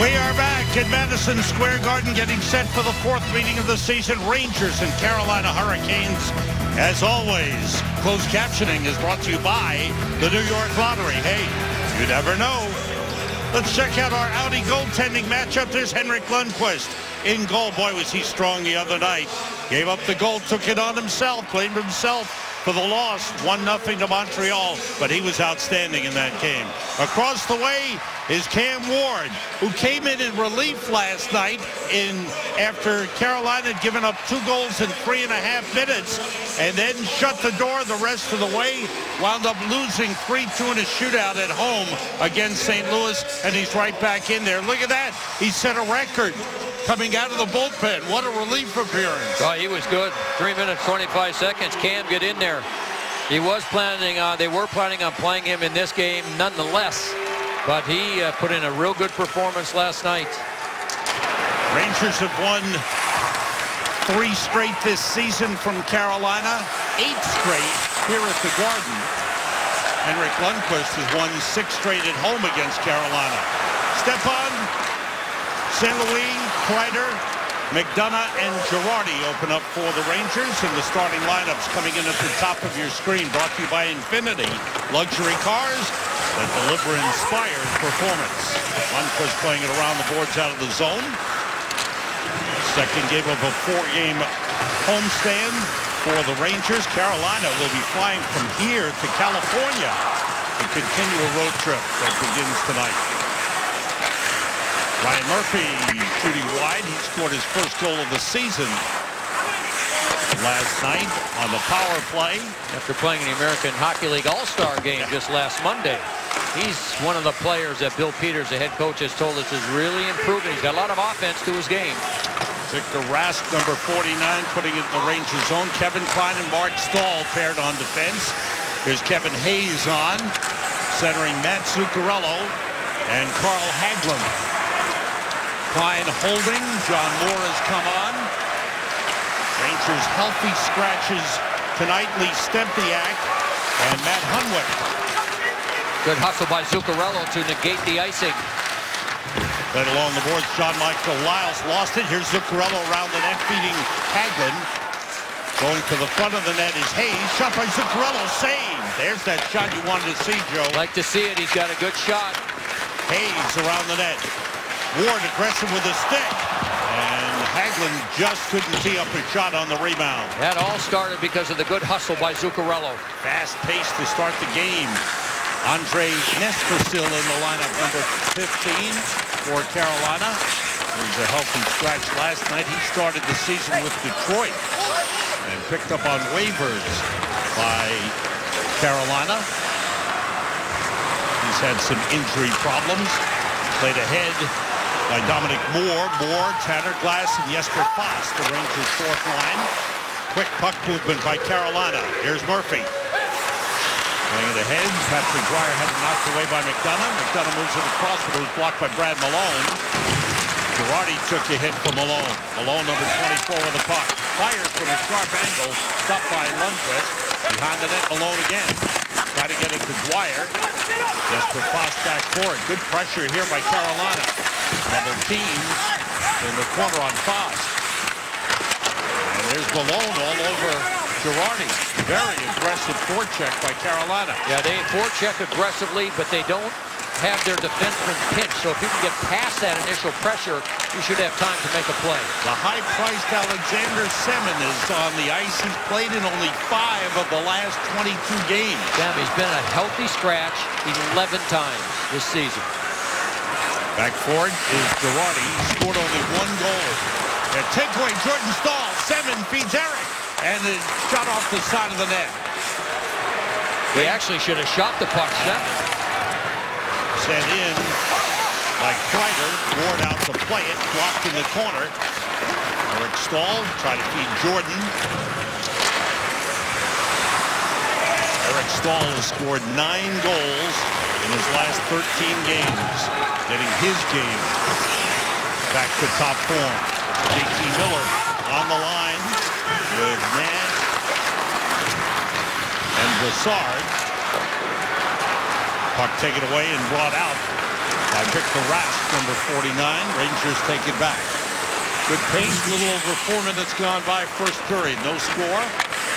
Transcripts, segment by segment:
We are back at Madison Square Garden getting set for the fourth meeting of the season. Rangers and Carolina Hurricanes. As always, closed captioning is brought to you by the New York Lottery. Hey, you never know. Let's check out our Audi goaltending matchup. There's Henrik Lundqvist in goal. Boy, was he strong the other night. Gave up the goal, took it on himself, blamed himself for the loss. 1-0 to Montreal, but he was outstanding in that game. Across the way is Cam Ward, who came in relief last night after Carolina had given up 2 goals in 3.5 minutes and then shut the door the rest of the way. Wound up losing 3-2 in a shootout at home against St. Louis, and he's right back in there. Look at that. He set a record coming out of the bullpen. What a relief appearance. Oh, he was good. 3 minutes, 25 seconds. Cam, get in there. They were planning on playing him in this game nonetheless, but he put in a real good performance last night. Rangers have won 3 straight this season from Carolina, 8 straight here at the Garden. Henrik Lundqvist has won 6 straight at home against Carolina. Stepan, St. Louis, Kreider, McDonough, and Girardi open up for the Rangers, and the starting lineups coming in at the top of your screen. Brought to you by Infinity, luxury cars that deliver inspired performance. Lundqvist playing it around the boards out of the zone. Second game of a 4-game homestand for the Rangers. Carolina will be flying from here to California to continue a road trip that begins tonight. Ryan Murphy shooting wide. He scored his first goal of the season last night on the power play. After playing in the American Hockey League All-Star game just last Monday. He's one of the players that Bill Peters, the head coach, has told us is really improving. He's got a lot of offense to his game. Victor Rask, number 49, putting it in the Rangers zone. Kevin Klein and Mark Stahl paired on defense. Here's Kevin Hayes on, centering Matt Zuccarello and Carl Hagelin. Klein holding. John Moore has come on. Rangers healthy scratches tonight. Lee Stempniak and Matt Hunwick. Good hustle by Zuccarello to negate the icing. Led along the boards, John Michael Lyles lost it. Here's Zuccarello around the net, feeding Hagelin. Going to the front of the net is Hayes. Shot by Zuccarello. Save. There's that shot you wanted to see, Joe. Like to see it. He's got a good shot. Hayes around the net. Ward aggressive with a stick. And Hagelin just couldn't tee up a shot on the rebound. That all started because of the good hustle by Zuccarello. Fast pace to start the game. Andre Nestrasil in the lineup, number 15 for Carolina. He was a healthy scratch last night. He started the season with Detroit and picked up on waivers by Carolina. He's had some injury problems. Played ahead by Dominic Moore. Moore, Tanner Glass, and Jesper Fast, the Rangers' fourth line. Quick puck movement by Carolina. Here's Murphy. Playing it ahead. Patrick Dwyer had it knocked away by McDonough. McDonough moves it across, but it was blocked by Brad Malone. Girardi took a hit from Malone. Malone, number 24, with the puck. Fires from a sharp angle. Stopped by Lundqvist. Behind the net, Malone again. Try to get it to Dwyer. Jesper Fast back forward. Good pressure here by Carolina. Double teams in the corner on Fast. And there's Malone all over Girardi. Very aggressive forecheck by Carolina. Yeah, they forecheck aggressively, but they don't have their defenseman pinched. So if you can get past that initial pressure, you should have time to make a play. The high-priced Alexander Semin is on the ice. He's played in only 5 of the last 22 games. Damn, he's been a healthy scratch 11 times this season. Back forward is Girardi. He scored only 1 goal. A takeaway, Jordan Stahl. Semin feeds Eric. And it shot off the side of the net. He actually should have shot the puck, Semin. Sent in by Kreider. Ward out to play it. Blocked in the corner. Eric Stahl trying to feed Jordan. Eric Stahl has scored 9 goals in his last 13 games. Getting his game back to top form. JT Miller on the line with Nash and Brassard. Puck taken away and brought out by Victor Rask, number 49. Rangers take it back. Good pace, a little over 4 minutes gone by first period. No score.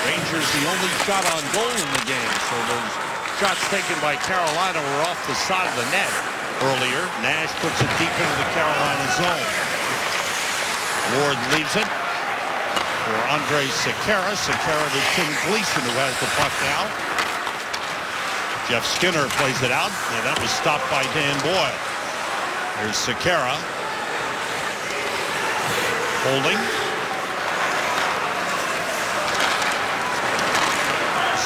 Rangers the only shot on goal in the game. So those shots taken by Carolina were off the side of the net earlier. Nash puts it deep into the Carolina zone. Ward leaves it for Andrej Sekera. Sekera to Tim Gleason, who has the puck now. Jeff Skinner plays it out, and that was stopped by Dan Boyle. There's Sekera. Holding.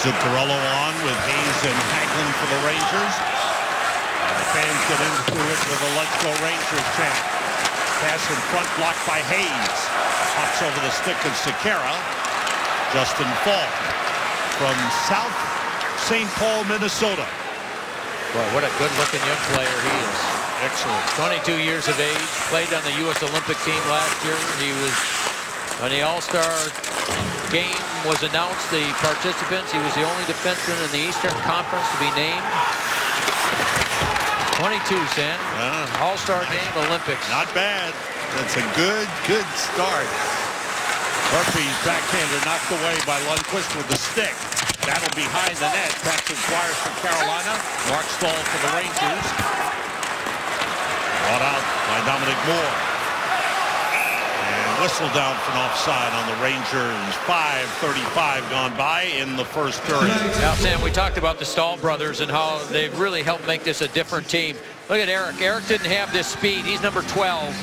Zuccarello on with Hayes and Hagelin for the Rangers. And the fans get into it with a Let's Go Rangers chant. Pass in front, blocked by Hayes. Pops over the stick of Sekera. Justin Falk from South St. Paul, Minnesota. Well, what a good-looking young player he is. Excellent. 22 years of age. Played on the U.S. Olympic team last year. He was on the All-Star game was announced, the participants. He was the only defenseman in the Eastern Conference to be named. 22, Sam. All-Star game, Olympics. Not bad. That's a good start. Murphy's backhander knocked away by Lundqvist with the stick. Battle behind the net. Patrick Squires for Carolina. Mark Stahl for the Rangers. Brought out by Dominic Moore. And whistle down for an offside on the Rangers. 5:35 gone by in the first period. Now, Sam, we talked about the Stahl brothers and how they've really helped make this a different team. Look at Eric. Eric didn't have this speed. He's number 12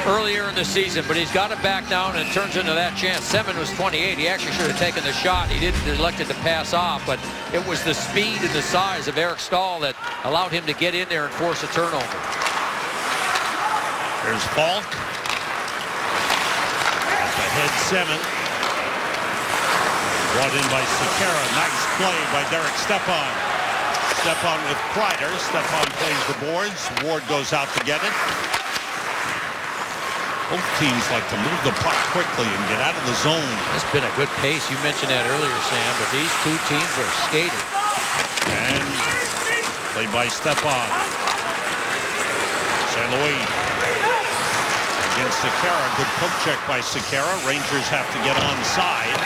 earlier in the season, but he's got it back down and it turns into that chance. Seven was 28. He actually should have taken the shot. He didn't, elected to pass off, but it was the speed and the size of Eric Stahl that allowed him to get in there and force a turnover. There's Falk. At the head 7. Brought in by Sekera. Nice play by Derek Stepan. Stepan with Kreider. Stepan plays the boards. Ward goes out to get it. Both teams like to move the puck quickly and get out of the zone. It's been a good pace. You mentioned that earlier, Sam, but these two teams are skating. And played by Stepan. St. Louis against Sekera. Good poke check by Sekera. Rangers have to get onside.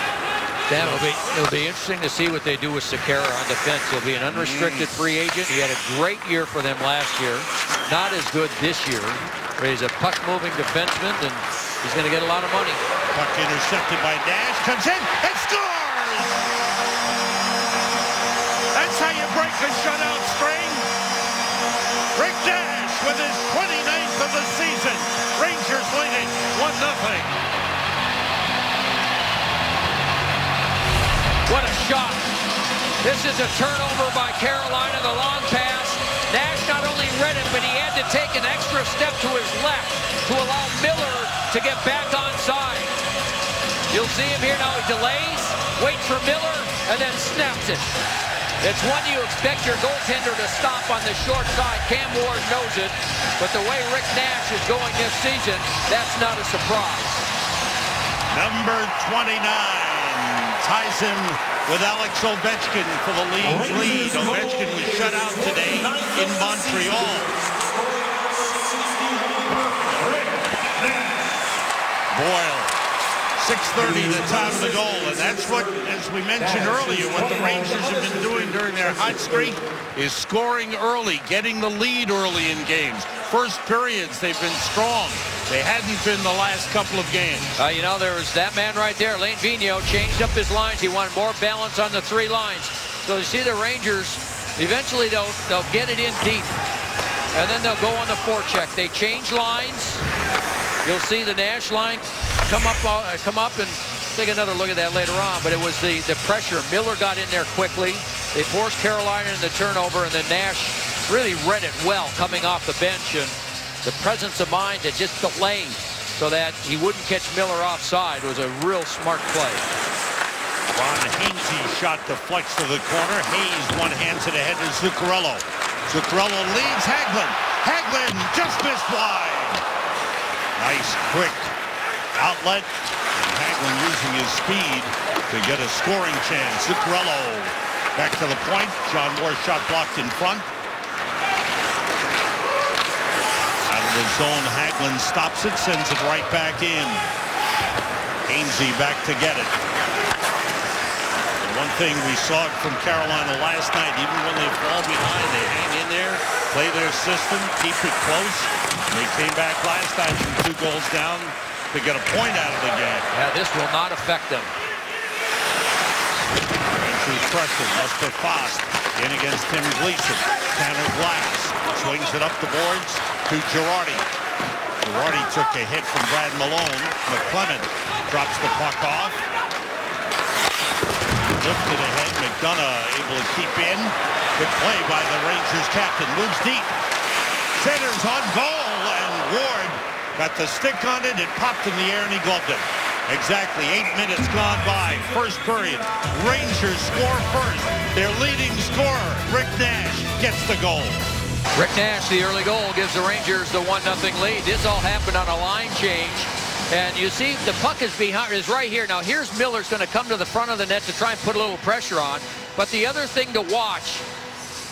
Dan, it'll be interesting to see what they do with Sekera on defense. He'll be an unrestricted free agent. He had a great year for them last year. Not as good this year. He's a puck-moving defenseman, and he's going to get a lot of money. Puck intercepted by Nash. Comes in and scores! That's how you break a shutout string. Rick Nash with his 29th of the season. Rangers leading 1-0. What a shot. This is a turnover by Carolina, the long pass. Nash not only read it, but he had to take an extra step to his left to allow Miller to get back onside. You'll see him here now. He delays, waits for Miller, and then snaps it. It's one you expect your goaltender to stop on the short side. Cam Ward knows it, but the way Rick Nash is going this season, that's not a surprise. Number 29 ties him with Alex Ovechkin for the league's lead. Ovechkin was shut out today in Montreal. Boyle, 6:30 the time of the goal, and that's what, as we mentioned earlier, what the Rangers have been doing during their hot streak is scoring early, getting the lead early in games. First periods, they've been strong. They hadn't been the last couple of games. You know, there was that man right there, Lane Vigneault, changed up his lines. He wanted more balance on the three lines. So you see the Rangers, eventually they'll get it in deep. And then they'll go on the forecheck. They change lines. You'll see the Nash line come up and take another look at that later on. But it was the pressure. Miller got in there quickly. They forced Carolina in the turnover, and then Nash really read it well coming off the bench. And the presence of mind to just delay so that he wouldn't catch Miller offside was a real smart play. Ron Hainsey shot deflects to the corner. Hayes one hands it ahead to Zuccarello. Zuccarello leads Hagelin. Hagelin just missed wide. Nice quick outlet. And Hagelin using his speed to get a scoring chance. Zuccarello back to the point. John Moore shot blocked in front. The zone, Hagelin stops it, sends it right back in. Hainsey back to get it. One thing we saw from Carolina last night, even when they fall behind, they hang in there, play their system, keep it close. They came back last time from 2 goals down to get a point out of the game. Yeah, this will not affect them. Rangers pressing. Lester Fast in against Tim Gleason. Tanner Glass swings it up the boards to Girardi. Girardi took a hit from Brad Malone. McClement drops the puck off. Lifted ahead. McDonough able to keep in. Good play by the Rangers captain. Moves deep. Centers on goal, and Ward got the stick on it. It popped in the air, and he gloved it. Exactly 8 minutes gone by. First period. Rangers score first. Their leading scorer, Rick Nash, gets the goal. Rick Nash, the early goal, gives the Rangers the 1-0 lead. This all happened on a line change. And you see the puck is right here. Now here's Miller's going to come to the front of the net to try and put a little pressure on. But the other thing to watch,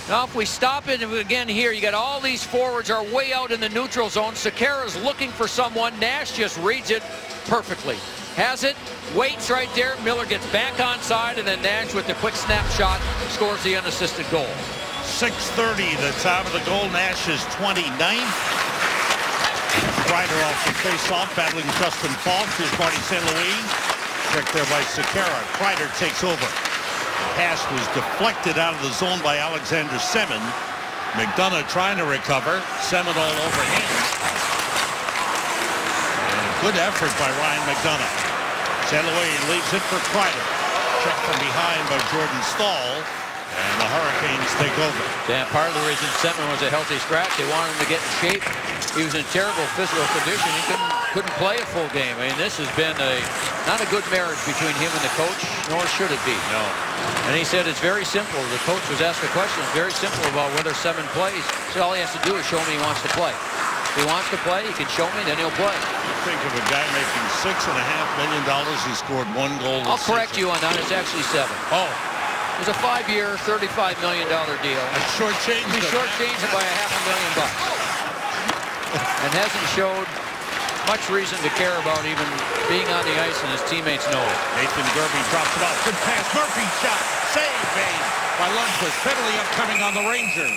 now if we stop it again here, you got all these forwards are way out in the neutral zone. Sekera's looking for someone. Nash just reads it perfectly. Has it, waits right there. Miller gets back onside, and then Nash with the quick snapshot scores the unassisted goal. 6:30, the time of the goal. Nash is 29th. Kreider off the face-off, battling Justin Falk. Here's Marty St. Louis. Checked there by Sekera. Kreider takes over. The pass was deflected out of the zone by Alexander Semin. McDonough trying to recover. Semin all over him. And a good effort by Ryan McDonough. St. Louis leaves it for Kreider. Checked from behind by Jordan Staal. And the Hurricanes take over. Yeah, part of the reason Semin was a healthy scratch, they wanted him to get in shape. He was in terrible physical condition. He couldn't play a full game. I mean, this has been not a good marriage between him and the coach, nor should it be. No. And he said it's very simple. The coach was asked a question. It's very simple about whether Semin plays. So all he has to do is show me he wants to play. If he wants to play, he can show me, then he'll play. You think of a guy making $6.5 million who scored 1 goal. I'll correct you on that. It's actually 7. Oh. It was a 5-year, $35 million deal. A short change. He shortchanged it by $500,000. And hasn't showed much reason to care about even being on the ice, and his teammates know it. Nathan Gerby drops it off. Good pass. Murphy shot. Save made by Lundqvist. Penalty upcoming on the Rangers.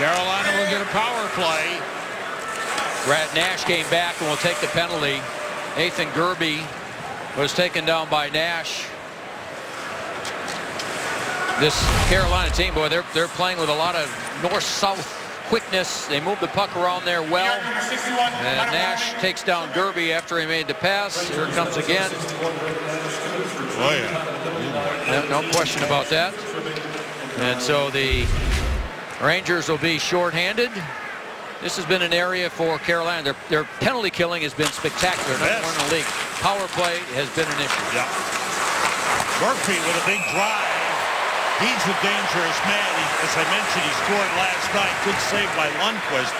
Carolina will get a power play. Brad Nash came back and will take the penalty. Nathan Gerby was taken down by Nash. This Carolina team, boy, they're playing with a lot of north-south quickness. They move the puck around there well. And Nash takes down Gerby after he made the pass. Here it comes again. Oh, yeah. No question about that. And so the Rangers will be shorthanded. This has been an area for Carolina. Their penalty killing has been spectacular. Number 1 in the league. Power play has been an issue. Yeah. Murphy with a big drive. He's a dangerous man. As I mentioned, he scored last night. Good save by Lundqvist.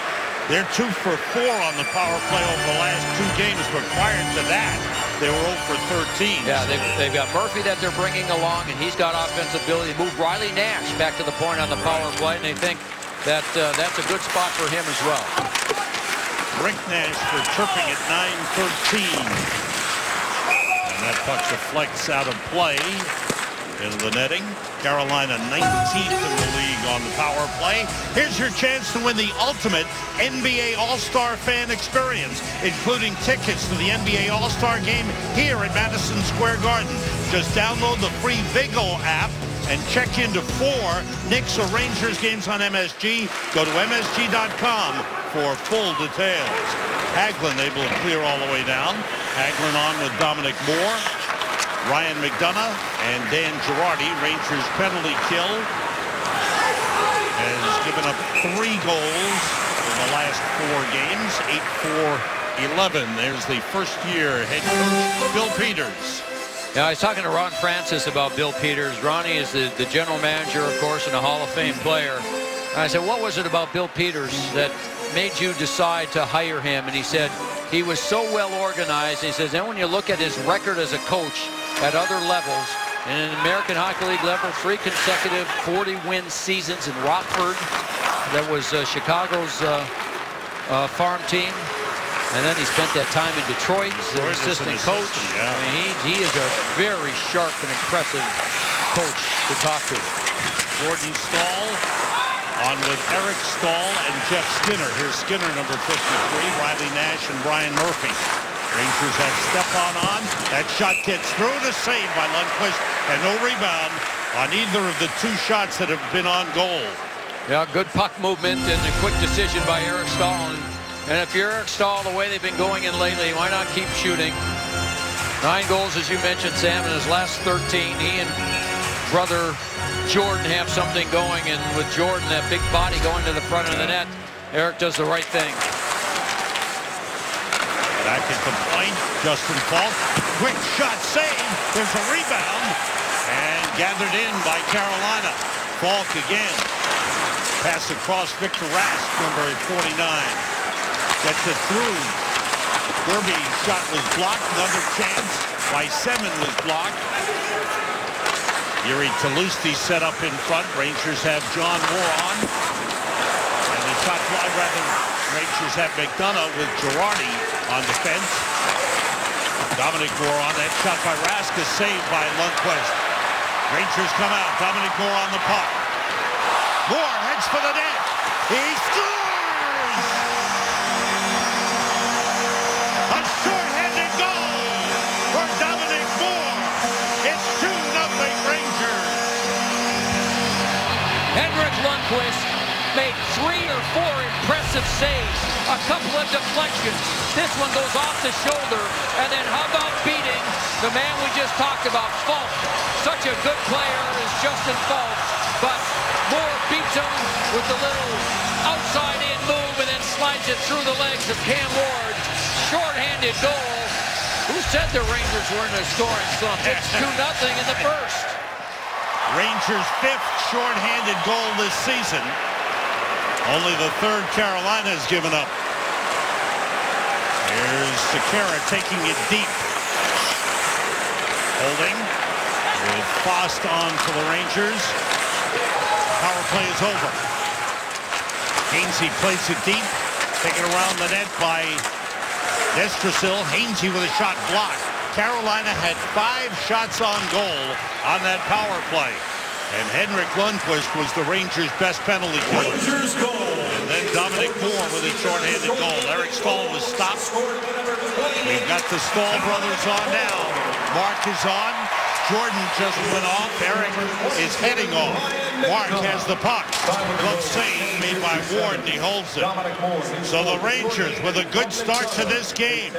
They're 2 for 4 on the power play over the last 2 games, but prior to that, they were 0 for 13. Yeah, they've got Murphy that they're bringing along, and he's got offensive ability to move Riley Nash back to the point on the power play, and they think that that's a good spot for him as well. Rick Nash for tripping at 9:13. And that puck deflects out of play into the netting. Carolina 19th in the league on the power play. Here's your chance to win the ultimate NBA All-Star fan experience, including tickets to the NBA All-Star game here at Madison Square Garden. Just download the free Vigo app and check into 4 Knicks or Rangers games on MSG. Go to MSG.com for full details. Hagelin able to clear all the way down. Hagelin on with Dominic Moore, Ryan McDonough, and Dan Girardi. Rangers penalty kill has given up 3 goals in the last 4 games. 8-4-11. There's the first-year head coach, Bill Peters. Now, I was talking to Ron Francis about Bill Peters. Ronnie is the general manager, of course, and a Hall of Fame player. And I said, what was it about Bill Peters that made you decide to hire him? And he said, he was so well organized. He says, then when you look at his record as a coach at other levels, in an American Hockey League level, 3 consecutive 40-win seasons in Rockford. That was Chicago's farm team. And then he spent that time in Detroit as an assistant coach. Yeah. I mean, he is a very sharp and impressive coach to talk to. Jordan Staal on with Eric Staal and Jeff Skinner. Here's Skinner, number 53, Riley Nash and Brian Murphy. Rangers have Stepan on. That shot gets through to save by Lundqvist, and no rebound on either of the two shots that have been on goal. Yeah, good puck movement and a quick decision by Eric Staal. And if you're Eric Staal, the way they've been going in lately, why not keep shooting? 9 goals, as you mentioned, Sam, in his last 13. He and brother Jordan have something going, and with Jordan, that big body going to the front of the net, Eric does the right thing. Back at the point, Justin Falk. Quick shot save. There's a rebound. And gathered in by Carolina. Falk again. Pass across Victor Rask, number 49. Gets it through. Derby's shot was blocked. Another chance by Semin was blocked. Yuri Talusti set up in front. Rangers have John Moore on. And the shot fly rather. Rangers have McDonough with Girardi on defense. Dominic Moore on. That shot by Rask is saved by Lundqvist. Rangers come out. Dominic Moore on the puck. Moore heads for the net. He scores! A short-handed goal for Dominic Moore. It's 2-0 Rangers. Henrik Lundqvist made 3 or 4 impressive saves, a couple of deflections. This one goes off the shoulder, and then how about beating the man we just talked about, Falk. Such a good player is Justin Falk, but Moore beats him with the little outside-in move and then slides it through the legs of Cam Ward. Short-handed goal. Who said the Rangers were in a scoring slump? It's 2-0 in the first. Rangers' 5th short-handed goal this season. Only the 3rd Carolina has given up. Here's Sekera taking it deep. Holding with Fost on for the Rangers. Power play is over. Hainsey plays it deep. Taken around the net by Nestrasil. Hainsey with a shot blocked. Carolina had 5 shots on goal on that power play. And Henrik Lundqvist was the Rangers' best penalty killer. And then Dominic Moore with a short-handed goal. Eric Staal was stopped. We've got the Staal brothers on now. Mark is on. Jordan just went off. Eric is heading off. Mark has the puck. Glove save made by Ward, and he holds it. So the Rangers with a good start to this game.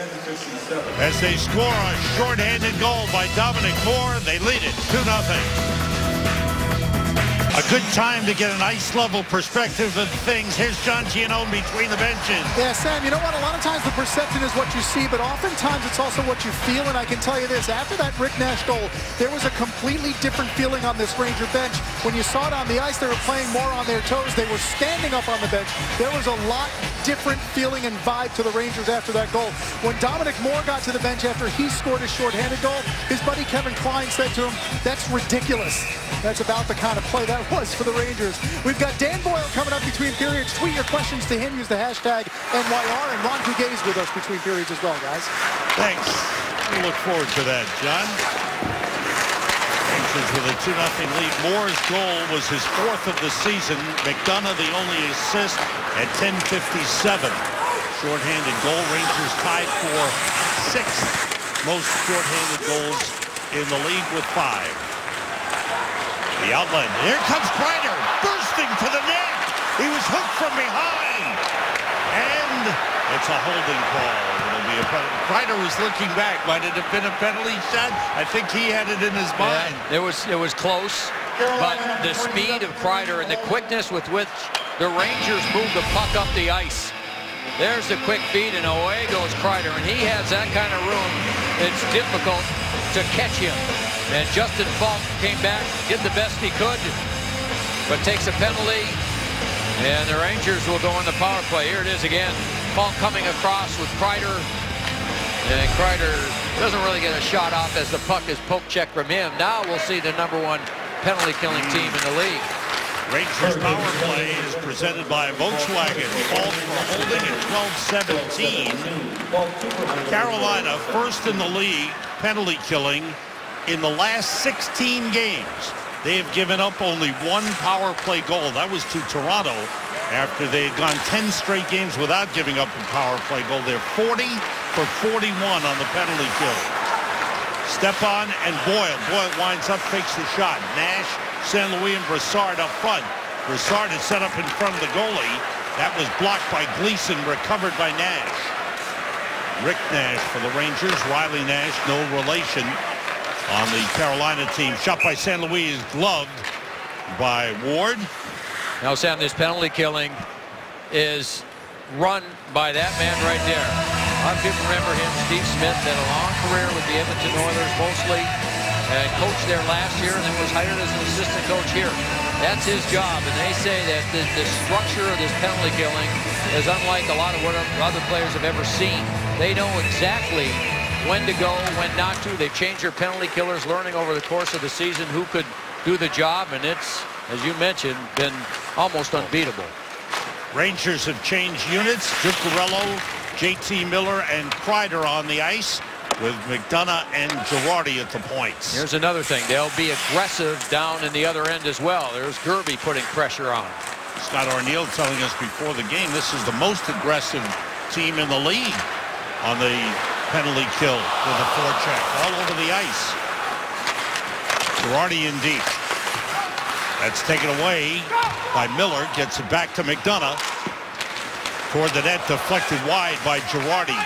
As they score a short-handed goal by Dominic Moore, they lead it 2-0. A good time to get an ice-level perspective of things. Here's John Giannone between the benches. Yeah, Sam, you know what? A lot of times the perception is what you see, but oftentimes it's also what you feel, and I can tell you this. After that Rick Nash goal, there was a completely different feeling on this Ranger bench. When you saw it on the ice, they were playing more on their toes. They were standing up on the bench. There was a lot different feeling and vibe to the Rangers after that goal. When Dominic Moore got to the bench after he scored his shorthanded goal, his buddy Kevin Klein said to him, "That's ridiculous." That's about the kind of play that was for the Rangers. We've got Dan Boyle coming up between periods. Tweet your questions to him. Use the hashtag NYR. And Ron Duguay's with us between periods as well, guys. Thanks. We look forward to that, John. Rangers with a 2-0 lead. Moore's goal was his 4th of the season. McDonough the only assist at 10:57. Short-handed goal. Rangers tied for 6th most short-handed goals in the league with 5. The outlet. Here comes Kreider, bursting to the net. He was hooked from behind. And it's a holding call. It'll be a penalty. Kreider was looking back. Might it have been a penalty shot? I think he had it in his mind. Yeah, it was close, but the speed of Kreider and the quickness with which the Rangers moved the puck up the ice. There's the quick feed, and away goes Kreider, and he has that kind of room. It's difficult to catch him. And Justin Falk came back, did the best he could, but takes a penalty, and the Rangers will go on the power play. Here it is again. Falk coming across with Kreider, and Kreider doesn't really get a shot off as the puck is poke checked from him. Now we'll see the #1 penalty-killing team in the league. Rangers power play is presented by Volkswagen. Called for holding at 12-17. Carolina first in the league penalty killing in the last 16 games. They have given up only one power play goal. That was to Toronto after they had gone 10 straight games without giving up a power play goal. They're 40 for 41 on the penalty kill. Stepan and Boyle. Boyle winds up, fakes the shot. Nash, St. Louis, and Brassard up front. Brassard is set up in front of the goalie. That was blocked by Gleason, recovered by Nash. Rick Nash for the Rangers. Riley Nash, no relation on the Carolina team. Shot by St. Louis is gloved by Ward. Now, Sam, this penalty killing is run by that man right there. A lot of people remember him. Steve Smith had a long career with the Edmonton Oilers mostly, and coached there last year, and then was hired as an assistant coach here. That's his job, and they say that the structure of this penalty killing is unlike a lot of what other players have ever seen. They know exactly when to go, when not to. They've changed their penalty killers, learning over the course of the season who could do the job, and it's, as you mentioned, been almost unbeatable. Rangers have changed units. Zuccarello, J.T. Miller, and Kreider on the ice, with McDonough and Girardi at the points. Here's another thing. They'll be aggressive down in the other end as well. There's Gerby putting pressure on. Scott Arniel telling us before the game this is the most aggressive team in the league on the penalty kill with a forecheck all over the ice. Girardi in deep. That's taken away by Miller. Gets it back to McDonough. Toward the net, deflected wide by Girardi.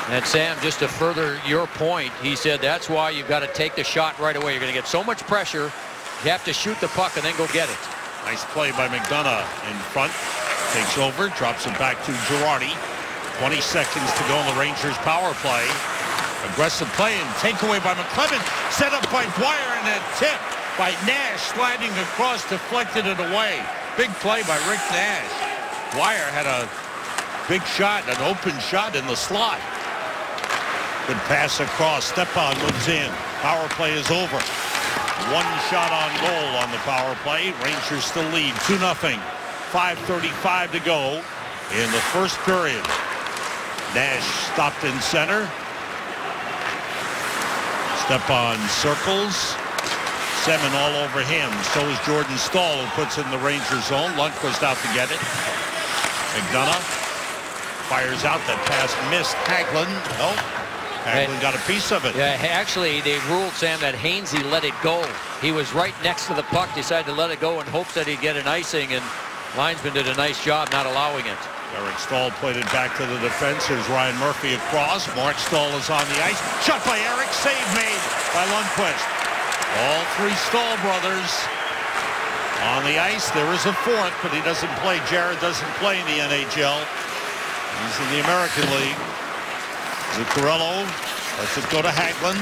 And Sam, just to further your point, he said that's why you've got to take the shot right away. You're going to get so much pressure, you have to shoot the puck and then go get it. Nice play by McDonough in front. Takes over, drops it back to Girardi. 20 seconds to go in the Rangers power play. Aggressive play and takeaway by McClellan. Set up by Dwyer and a tip by Nash, sliding across, deflected it away. Big play by Rick Nash. Dwyer had a big shot, an open shot in the slot. Good pass across. Stepan moves in. Power play is over. One shot on goal on the power play. Rangers still lead 2-0. 5:35 to go in the first period. Nash stopped in center. Stepan circles. Semin all over him. So is Jordan Staal, who puts in the Rangers zone. Lundqvist out to get it. McDonough fires out. That pass missed. Hagelin. Nope. Hagelin got a piece of it. Yeah, actually, they ruled, Sam, that Hainsey let it go. He was right next to the puck, decided to let it go in hopes that he'd get an icing, and linesman did a nice job not allowing it. Eric Staal played it back to the defense. Here's Ryan Murphy across. Mark Staal is on the ice. Shot by Eric. Save made by Lundqvist. All three Staal brothers on the ice. There is a fourth, but he doesn't play. Jared doesn't play in the NHL. He's in the American League. Zuccarello lets it go to Hagelin.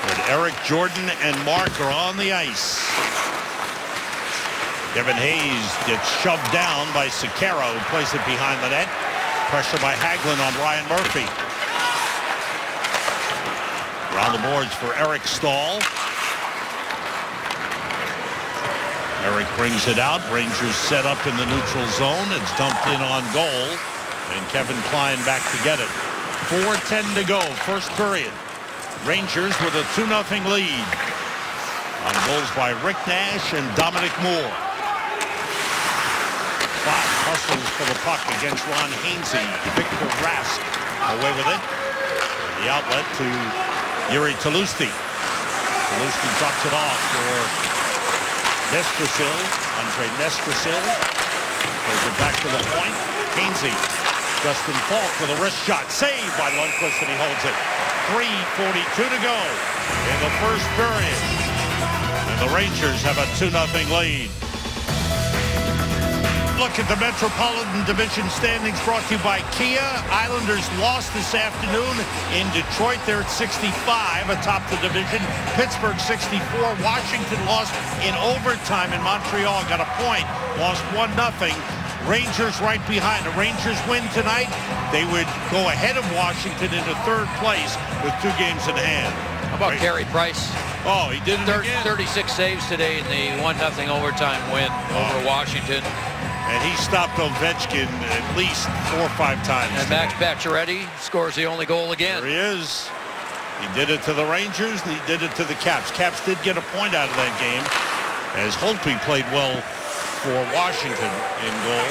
And Eric, Jordan, and Mark are on the ice. Kevin Hayes gets shoved down by Sekera, who plays it behind the net. Pressure by Hagelin on Ryan Murphy. Around the boards for Eric Staal. Eric brings it out. Rangers set up in the neutral zone. It's dumped in on goal. And Kevin Klein back to get it. 4:10 to go, first period. Rangers with a 2-0 lead. On goals by Rick Nash and Dominic Moore. Fox hustles for the puck against Ron Hainsey. Victor Rask away with it. The outlet to Yuri Talusti. Talusti drops it off for Nestrasil. Andre Nestrasil. Goes it back to the point. Hainsey. Justin Falk with a wrist shot. Saved by Lundqvist, and he holds it. 3:42 to go in the first period. And the Rangers have a 2-0 lead. Look at the Metropolitan Division standings brought to you by Kia. Islanders lost this afternoon in Detroit. They're at 65 atop the division. Pittsburgh 64. Washington lost in overtime in Montreal. Got a point. Lost 1-0. Rangers right behind. The Rangers win tonight. They would go ahead of Washington into third place with 2 games in hand. How about Carey Price? Oh, he did it again. 36 saves today in the 1-0 overtime win over Washington. And he stopped Ovechkin at least 4 or 5 times. And Max Pacioretty scores the only goal again. There he is. He did it to the Rangers, and he did it to the Caps. Caps did get a point out of that game, as Holtby played well for Washington in goal.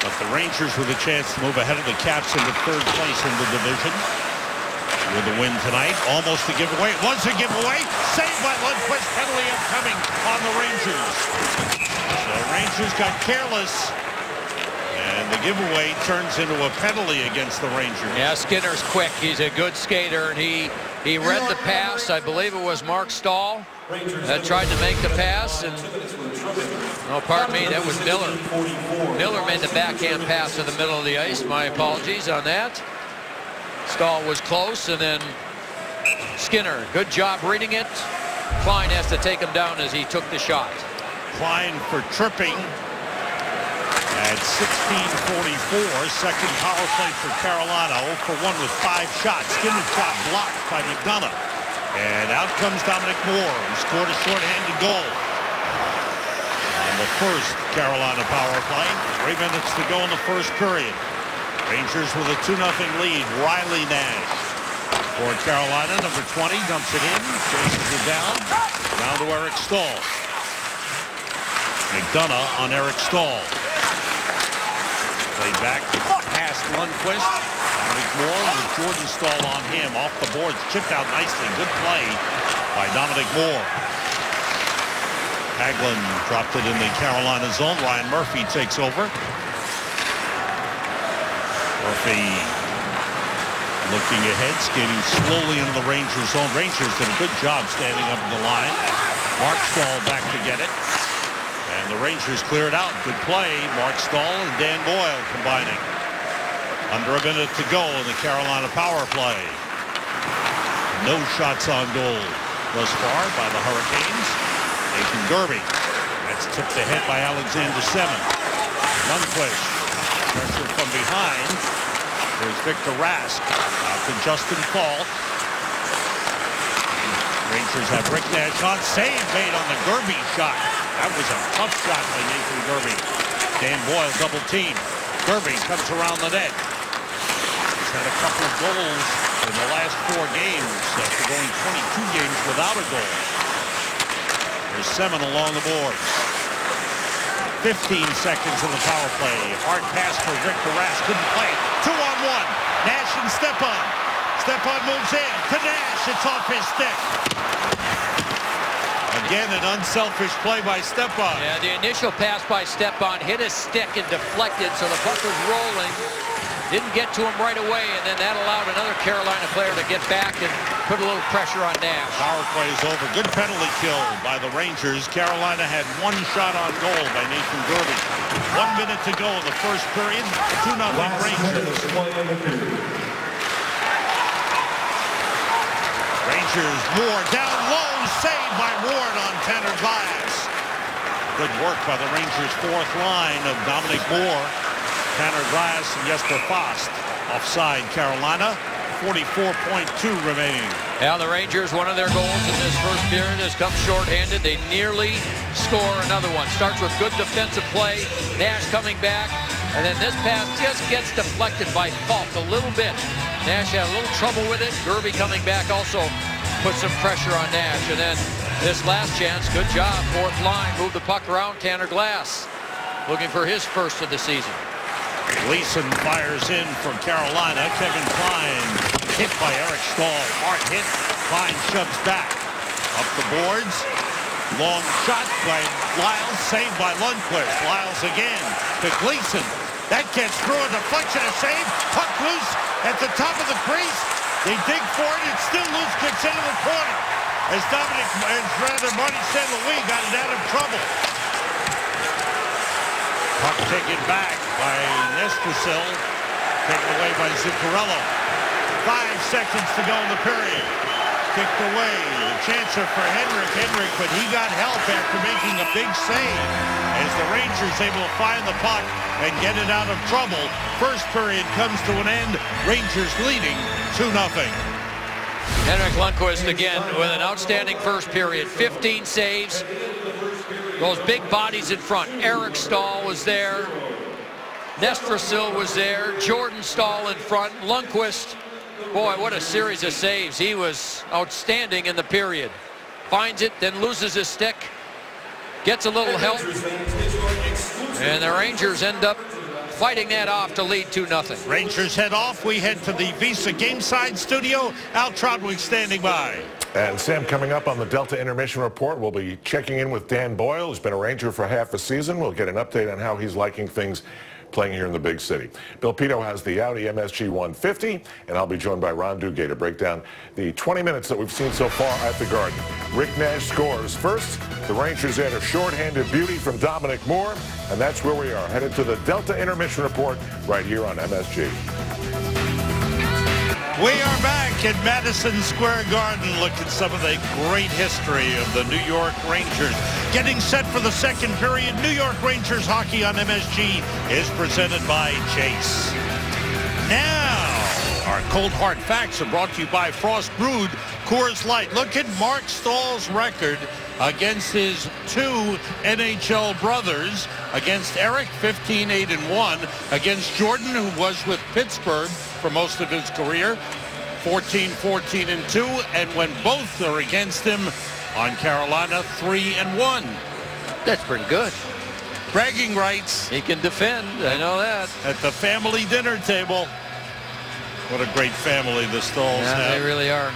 But the Rangers with a chance to move ahead of the Caps into 3rd place in the division with a win tonight. Almost a giveaway. It was a giveaway. Saved by Lundqvist. Penalty upcoming on the Rangers. So Rangers got careless, and the giveaway turns into a penalty against the Rangers. Yeah, Skinner's quick. He's a good skater, and he read the pass. I believe it was Mark Stahl that tried to make the pass, and no, pardon me, that was Miller. Miller made the backhand pass to the middle of the ice. My apologies on that. Stahl was close, and then Skinner, good job reading it. Klein has to take him down as he took the shot. Klein for tripping at 16:44. Second power play for Carolina. 0 for 1 with 5 shots. Skinner's shot blocked by McDonough. And out comes Dominic Moore, who scored a shorthanded goal on the first Carolina power play. 3 minutes to go in the first period. Rangers with a 2-0 lead. Riley Nash for Carolina. Number 20 dumps it in. Chases it down. Down to Eric Stahl. McDonough on Eric Stahl. Played back past Lundqvist. Dominic Moore with Jordan Stahl on him. Off the boards. Chipped out nicely. Good play by Dominic Moore. Hagelin dropped it in the Carolina zone. Ryan Murphy takes over. Murphy looking ahead, skating slowly into the Rangers zone. Rangers did a good job standing up in the line. Mark Stahl back to get it. And the Rangers cleared out. Good play. Mark Stahl and Dan Boyle combining. Under a minute to go in the Carolina power play. No shots on goal thus far by the Hurricanes. Nathan Gerby. That's tipped ahead by Alexander Semin. Lundqvist. Pressure from behind. There's Victor Rask. Out to Justin Faulk. Rangers have Rick Nash on. Save made on the Gerby shot. That was a tough shot by Nathan Gerby. Dan Boyle double team. Gerby comes around the net. He's had a couple of goals in the last 4 games after going 22 games without a goal. There's Semin along the boards. 15 seconds in the power play. Hard pass for Victor Rask. Couldn't play it. 2-on-1. Nash and Stepan. Stepan moves in to Nash. It's off his stick. Again, an unselfish play by Stepan. Yeah, the initial pass by Stepan hit his stick and deflected, so the puck was rolling. Didn't get to him right away, and then that allowed another Carolina player to get back and put a little pressure on Nash. Power play is over. Good penalty kill by the Rangers. Carolina had 1 shot on goal by Nathan Gerby. 1 minute to go in the first period. 2-0 Rangers. Rangers, Moore down low. Saved by Ward on Tanner Glass. Good work by the Rangers' 4th line of Dominic Moore, Tanner Glass, and Jesper Fast. Offside Carolina. 44.2 remaining. Now the Rangers, one of their goals in this first period has come short-handed. They nearly score another one. Starts with good defensive play. Nash coming back. And then this pass just gets deflected by Falk a little bit. Nash had a little trouble with it. Gerby coming back also put some pressure on Nash. And then this last chance, good job. 4th line, move the puck around. Tanner Glass looking for his first of the season. Gleason fires in for Carolina. Kevin Klein hit by Eric Stahl. Hard hit. Klein shoves back. Up the boards. Long shot by Lyles. Saved by Lundqvist. Lyles again to Gleason. That gets through a deflection, a save. Puck loose at the top of the crease. They dig for it. It's still loose. Gets into the corner. As Marty St. Louis got it out of trouble. Puck taken back by Nestrasil. Taken away by Zuccarello. 5 seconds to go in the period. Kicked away. The chancer for Henrik, but he got help after making a big save. As the Rangers able to find the puck and get it out of trouble. First period comes to an end. Rangers leading 2-0. Henrik Lundqvist again with an outstanding first period. 15 saves. Those big bodies in front. Eric Staal was there. Nestrasil was there. Jordan Staal in front. Lundqvist, boy, what a series of saves. He was outstanding in the period. Finds it, then loses his stick. Gets a little help. And the Rangers end up fighting that off to lead 2-0. Rangers head off. We head to the Visa Gameside studio. Al Trotwick standing by. And Sam, coming up on the Delta Intermission Report, we'll be checking in with Dan Boyle, who's been a Ranger for half a season. We'll get an update on how he's liking things playing here in the big city. Bill Pito has the Audi MSG 150, and I'll be joined by Ron Duguay to break down the 20 minutes that we've seen so far at the Garden. Rick Nash scores first. The Rangers add a shorthanded beauty from Dominic Moore, and that's where we are, headed to the Delta Intermission Report right here on MSG. We are back at Madison Square Garden. Look at some of the great history of the New York Rangers. Getting set for the second period. New York Rangers hockey on MSG is presented by Chase. Now, our cold hard facts are brought to you by Frost Brewed Coors Light. Look at Mark Stahl's record against his two NHL brothers. Against Eric, 15-8-1. Against Jordan, who was with Pittsburgh for most of his career, 14-14-2. And when both are against him on Carolina, 3-1. That's pretty good. Bragging rights. He can defend, I know that. At the family dinner table. What a great family the Stahls have. They really are.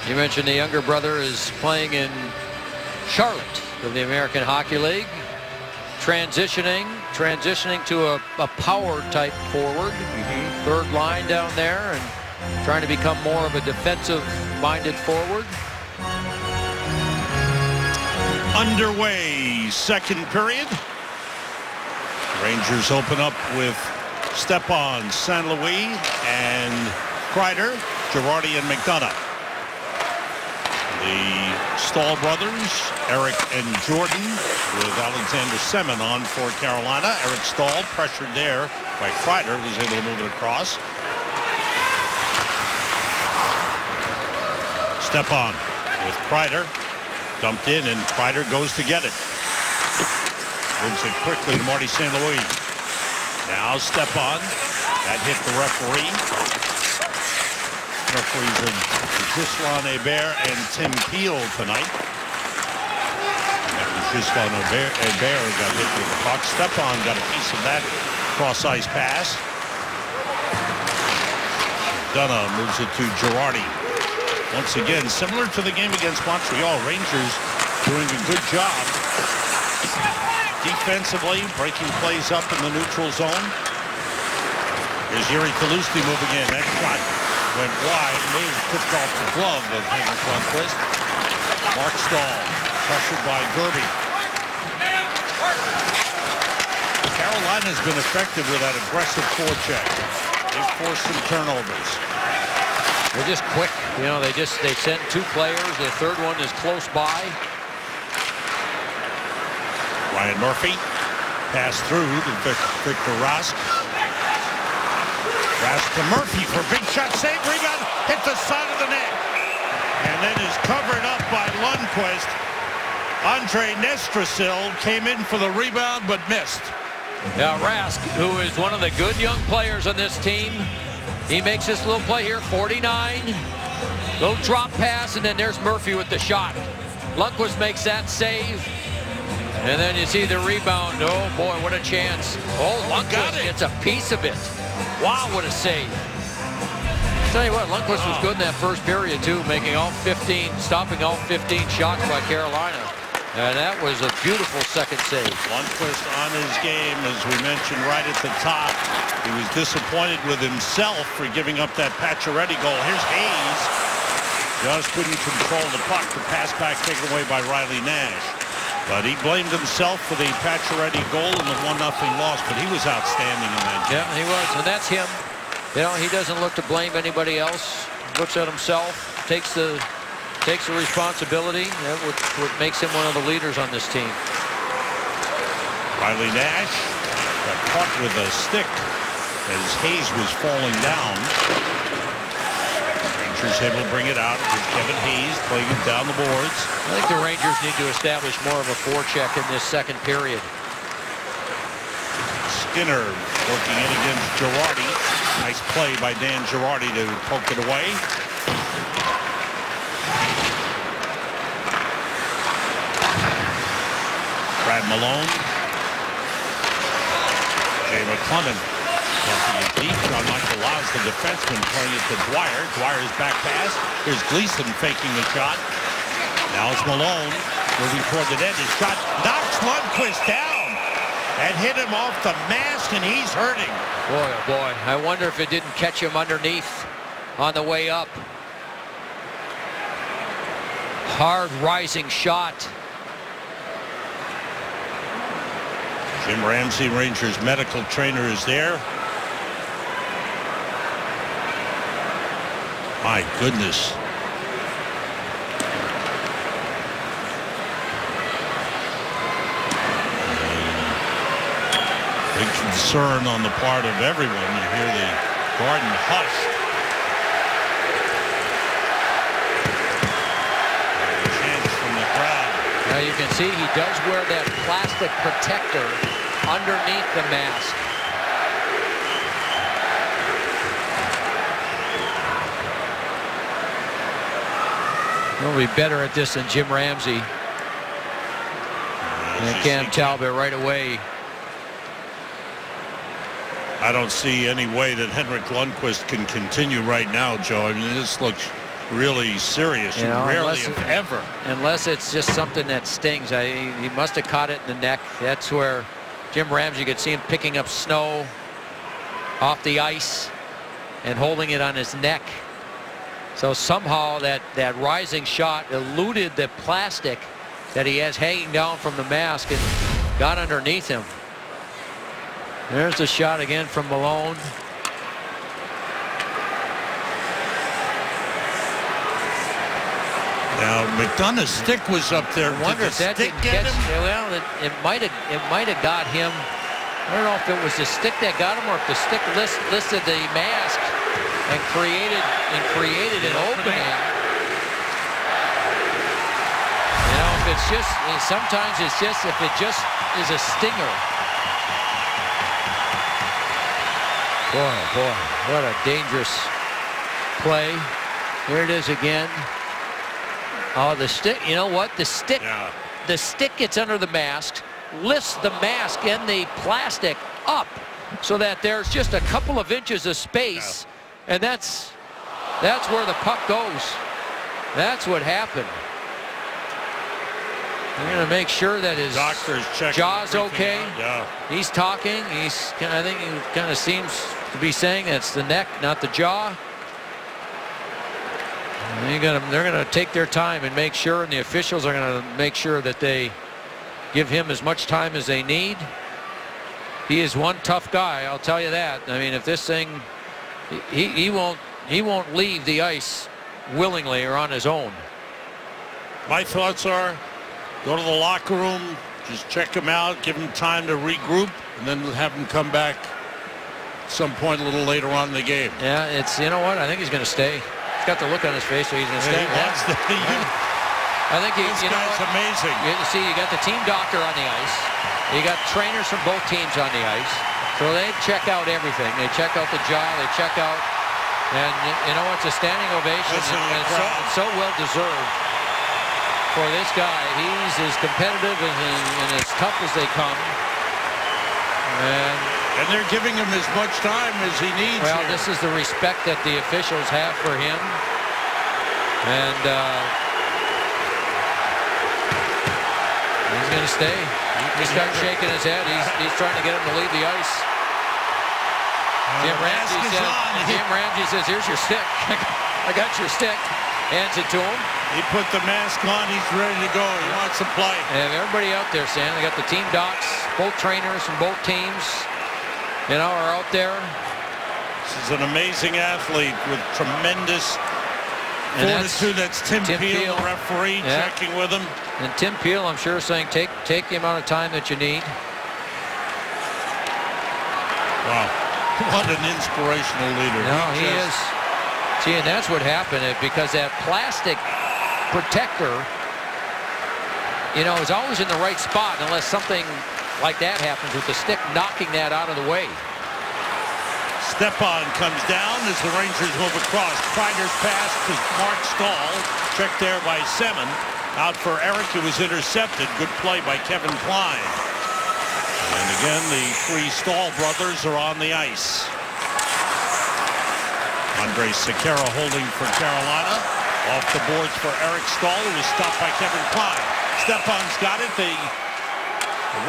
You mentioned the younger brother is playing in Charlotte of the American Hockey League. Transitioning to a power type forward. Third line down there and trying to become more of a defensive minded forward. Underway, second period. Rangers open up with Stepan, St. Louis, and Kreider, Girardi, and McDonough. The Stahl brothers, Eric and Jordan, with Alexander Semin on for Carolina. Eric Stahl pressured there by Kreider, who's able to move it across. Stepan with Kreider, dumped in, and Kreider goes to get it. Moves it quickly to Marty St. Louis. Now Stepan, that hit the referee. Referees are Gislain Hebert and Tim Peel tonight. Gislain Hebert got hit with the puck. Stepan got a piece of that cross-ice pass. McDonough moves it to Girardi. Once again, similar to the game against Montreal, Rangers doing a good job defensively, breaking plays up in the neutral zone. Here's Jiri Tlusty moving in. That shot went wide, may have tipped off the glove of Henrik Lundqvist. Mark Stahl, pressured by Gerby. Carolina's been effective with that aggressive forecheck. They've forced some turnovers. They're just quick. You know, they sent two players. The third one is close by. Ryan Murphy passed through to Victor Rask. Rask to Murphy for a big shot, save, rebound, hit the side of the net. And then is covered up by Lundqvist. Andre Nestrasil came in for the rebound but missed. Now Rask, who is one of the good young players on this team, he makes this little play here, 49. Little drop pass, and then there's Murphy with the shot. Lundqvist makes that save. And then you see the rebound. Oh boy, what a chance. Oh, Lundqvist gets a piece of it. Wow, what a save. Tell you what, Lundqvist was good in that first period too, making all 15, stopping all 15 shots by Carolina. And that was a beautiful second save. Lundqvist on his game, as we mentioned right at the top. He was disappointed with himself for giving up that Pacioretty goal. Here's Hayes. Just couldn't control the puck. The pass back taken away by Riley Nash. But he blamed himself for the Pacioretty goal and the 1-0 loss. But he was outstanding in that game. Yeah, he was. And that's him. You know, he doesn't look to blame anybody else. Looks at himself, takes the responsibility. That's what makes him one of the leaders on this team. Riley Nash got caught with a stick as Hayes was falling down. And Rangers able to bring it out with Kevin Hayes playing it down the boards. I think the Rangers need to establish more of a forecheck in this second period. Skinner working in against Girardi. Nice play by Dan Girardi to poke it away. Brad Malone. Jay McClellan. Deep. John Michael allows the defenseman playing it to Dwyer. Dwyer's back pass. Here's Gleason faking the shot. Now it's Malone moving toward the net. His shot knocks Lundqvist down and hit him off the mask, and he's hurting. Boy, oh boy. I wonder if it didn't catch him underneath on the way up. Hard rising shot. Jim Ramsey, Rangers medical trainer, is there. My goodness. Big concern on the part of everyone. You hear the Garden hushed. Chants from the crowd. Now you can see he does wear that plastic protector underneath the mask. He'll be better at this than Jim Ramsey. And Cam Talbot right away. I don't see any way that Henrik Lundqvist can continue right now, Joe. I mean, this looks really serious. You know, rarely, if ever. Unless it's just something that stings. He must have caught it in the neck. That's where Jim Ramsey could see him picking up snow off the ice and holding it on his neck. So somehow that rising shot eluded the plastic that he has hanging down from the mask and got underneath him. There's the shot again from Malone. Now McDonough's stick was up there. I wonder if that didn't catch him. Well, it might have got him. I don't know if it was the stick that got him or if the stick listed the mask and created an opening. You know, if it's just, sometimes it's just, if it just is a stinger. Boy, what a dangerous play. Here it is again. Oh, the stick, you know what? The stick gets under the mask, lifts the mask and the plastic up so that there's just a couple of inches of space. And that's where the puck goes. That's what happened. They're going to make sure that his jaw's okay. Yeah. He's talking. I think he kind of seems to be saying it's the neck, not the jaw. They're going to take their time and make sure, and the officials are going to make sure that they give him as much time as they need. He is one tough guy, I'll tell you that. I mean, if this thing, he won't leave the ice willingly or on his own. My thoughts are, go to the locker room, just check him out, give him time to regroup, and then have him come back at some point a little later on in the game. Yeah, you know what? I think he's going to stay. He's got the look on his face, so he's going to stay. I think this guy's amazing. You see, you got the team doctor on the ice. You got trainers from both teams on the ice. So they check out everything. They check out the jaw. They check out, and you know, it's a standing ovation. And it's so well deserved for this guy. He's as competitive and as tough as they come. And they're giving him as much time as he needs. Well, this is the respect that the officials have for him. And he's going to stay. He starts shaking his head. He's trying to get him to leave the ice. Jim Ramsey says, here's your stick. I got your stick. Hands it to him. He put the mask on. He's ready to go. He wants to play. And everybody out there, Sam, they got the team docs, both trainers from both teams, you know, are out there. This is an amazing athlete with tremendous fortitude. That's Tim Peel, the referee, checking with him. And Tim Peel, I'm sure, saying, take the amount of time that you need. Wow. What an inspirational leader. No, he is. See, and that's what happened because that plastic protector, you know, is always in the right spot unless something like that happens with the stick knocking that out of the way. Stepan comes down as the Rangers move across. Kreider's pass to Mark Stahl. Checked there by Semin. Out for Eric, who was intercepted. Good play by Kevin Klein. And again, the three Stahl brothers are on the ice. Andrej Sekera holding for Carolina. Off the boards for Eric Stahl, who was stopped by Kevin Klein. Stepan's got it. The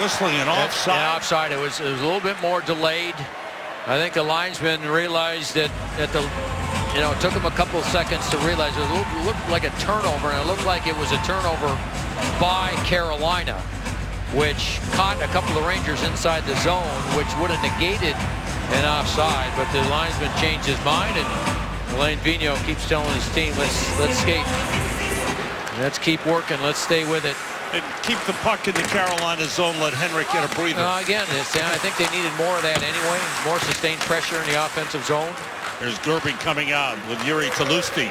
whistling and offside. Yeah, offside. It was a little bit more delayed. I think the linesman realized that it took him a couple of seconds to realize it looked like a turnover, and it looked like it was a turnover by Carolina, which caught a couple of Rangers inside the zone, which would have negated an offside, but the linesman changed his mind, and Alain Vigneault keeps telling his team, let's skate. Let's keep working. Let's stay with it. And keep the puck in the Carolina zone. Let Henrik get a breather. Again, I think they needed more of that anyway. More sustained pressure in the offensive zone. There's Gerby coming out with Yuri Talusti.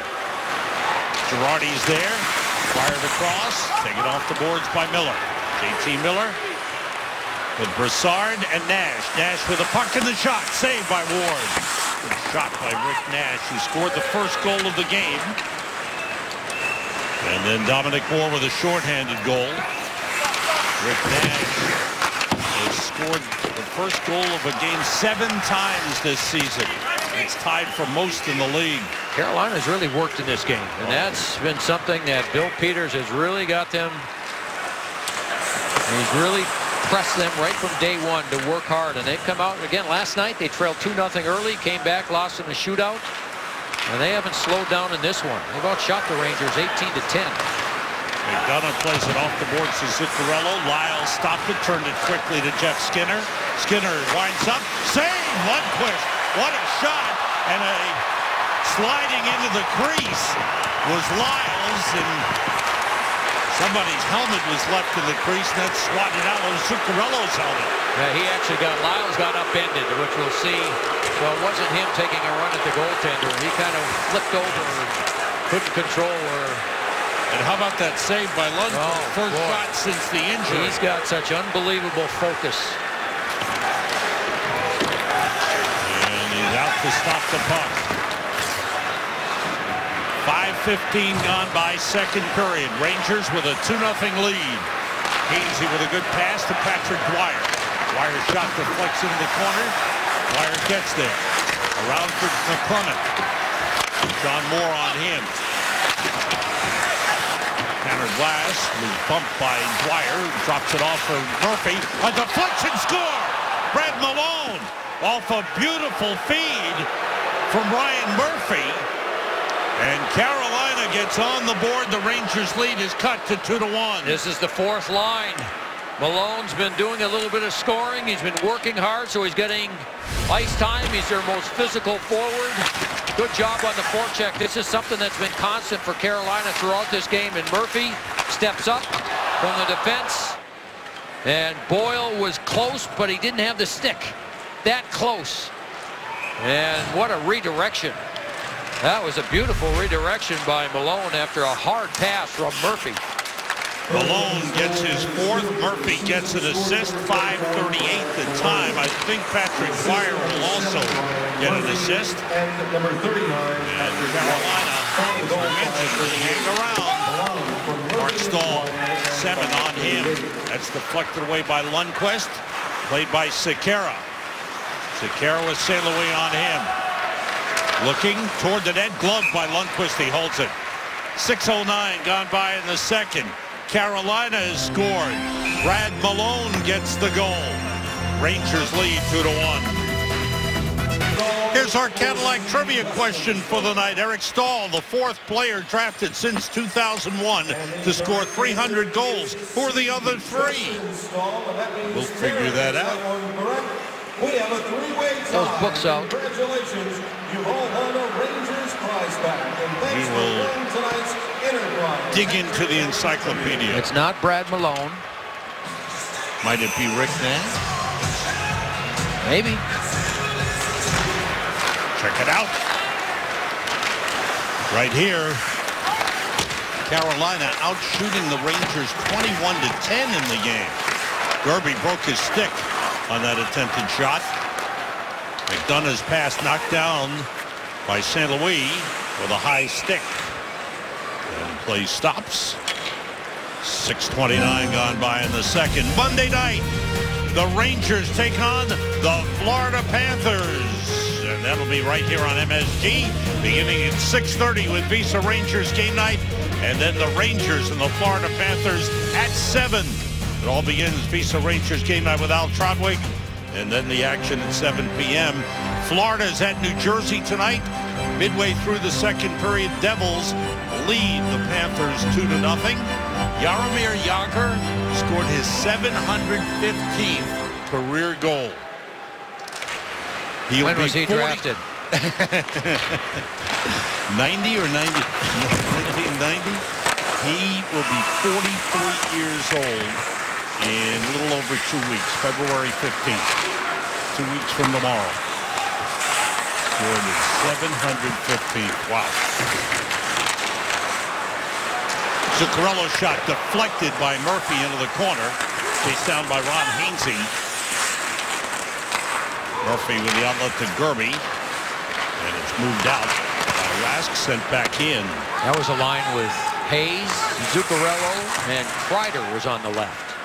Girardi's there. Fired across. Taken off the boards by Miller. JT Miller with Brassard and Nash. Nash with a puck in the shot. Saved by Ward. Good shot by Rick Nash, who scored the first goal of the game. And then Dominic Moore with a shorthanded goal. Rick Nash has scored the first goal of a game 7 times this season. It's tied for most in the league. Carolina's really worked in this game, and that's been something that Bill Peters has really got them. He's really pressed them right from day one to work hard, and they've come out again. Last night they trailed 2-0 early, came back, lost in the shootout. And they haven't slowed down in this one. They've outshot the Rangers 18-10. McDonough plays it off the boards to Zuccarello. Lyle stopped it, turned it quickly to Jeff Skinner. Skinner winds up. Save! Lundqvist. What a shot. And a sliding into the crease was Lyles. And somebody's helmet was left in the crease. And that swatted out of Zuccarello's helmet. Yeah, he actually Lyles got upended, which we'll see. So it wasn't him taking a run at the goaltender. He kind of flipped over and couldn't control her. And how about that save by Lundqvist? First shot since the injury. He's got such unbelievable focus. And he's out to stop the puck. 5:15 gone by second period. Rangers with a 2-0 lead. Hainsey with a good pass to Patrick Dwyer. Dwyer shot deflects into the corner. Dwyer gets there. Around for McClement. John Moore on him. Tanner Glass was bumped by Dwyer. Drops it off for Murphy. A deflection score! Brad Malone off a beautiful feed from Ryan Murphy. And Carolina gets on the board. The Rangers lead is cut to 2-1. This is the fourth line. Malone's been doing a little bit of scoring. He's been working hard, so he's getting ice time. He's their most physical forward. Good job on the forecheck. This is something that's been constant for Carolina throughout this game. And Murphy steps up from the defense. And Boyle was close, but he didn't have the stick. That close. And what a redirection. That was a beautiful redirection by Malone after a hard pass from Murphy. Malone gets his fourth. Murphy gets an assist. 5:38 the time. I think Patrick Dwyer will also get an assist. And Carolina, as I mentioned, hang around. Mark Stahl, 7 on him. That's deflected away by Lundqvist. Played by Sekera. Sekera with St. Louis on him. Looking toward the net. Glove by Lundqvist. He holds it. 6:09 gone by in the second. Carolina has scored. Brad Malone gets the goal. Rangers lead 2-1. Here's our Cadillac trivia question for the night. Eric Stahl, the 4th player drafted since 2001 to score 300 goals. Who are the other 3? We'll figure that out. We have a 3-way tie. Those books out. Congratulations. You've all won a Rangers prize back. And thanks for playing tonight's Enterprise. Dig into the encyclopedia. It's not Brad Malone. Might it be Rick Nash? Maybe. Check it out. Right here, Carolina out shooting the Rangers 21-10 in the game. Gerby broke his stick on that attempted shot. McDonough's pass knocked down by St. Louis with a high stick. And play stops. 6:29 gone by in the second. Monday night, the Rangers take on the Florida Panthers. And that'll be right here on MSG, beginning at 6:30 with Visa Rangers game night. And then the Rangers and the Florida Panthers at 7. It all begins Visa Rangers game night with Al Trotwick. And then the action at 7 p.m. Florida's at New Jersey tonight. Midway through the second period, Devils lead the Panthers 2-0. Jaromir Jagr scored his 715th career goal. When was he drafted? 90 or 1990? He will be 43 years old in a little over 2 weeks, February 15th. 2 weeks from tomorrow. Scored his 715th. Wow. Zuccarello shot deflected by Murphy into the corner. Chased down by Ron Hainsey. Murphy with the outlet to Gerby. And it's moved out by Rask, sent back in. That was a line with Hayes, Zuccarello, and Kreider was on the left.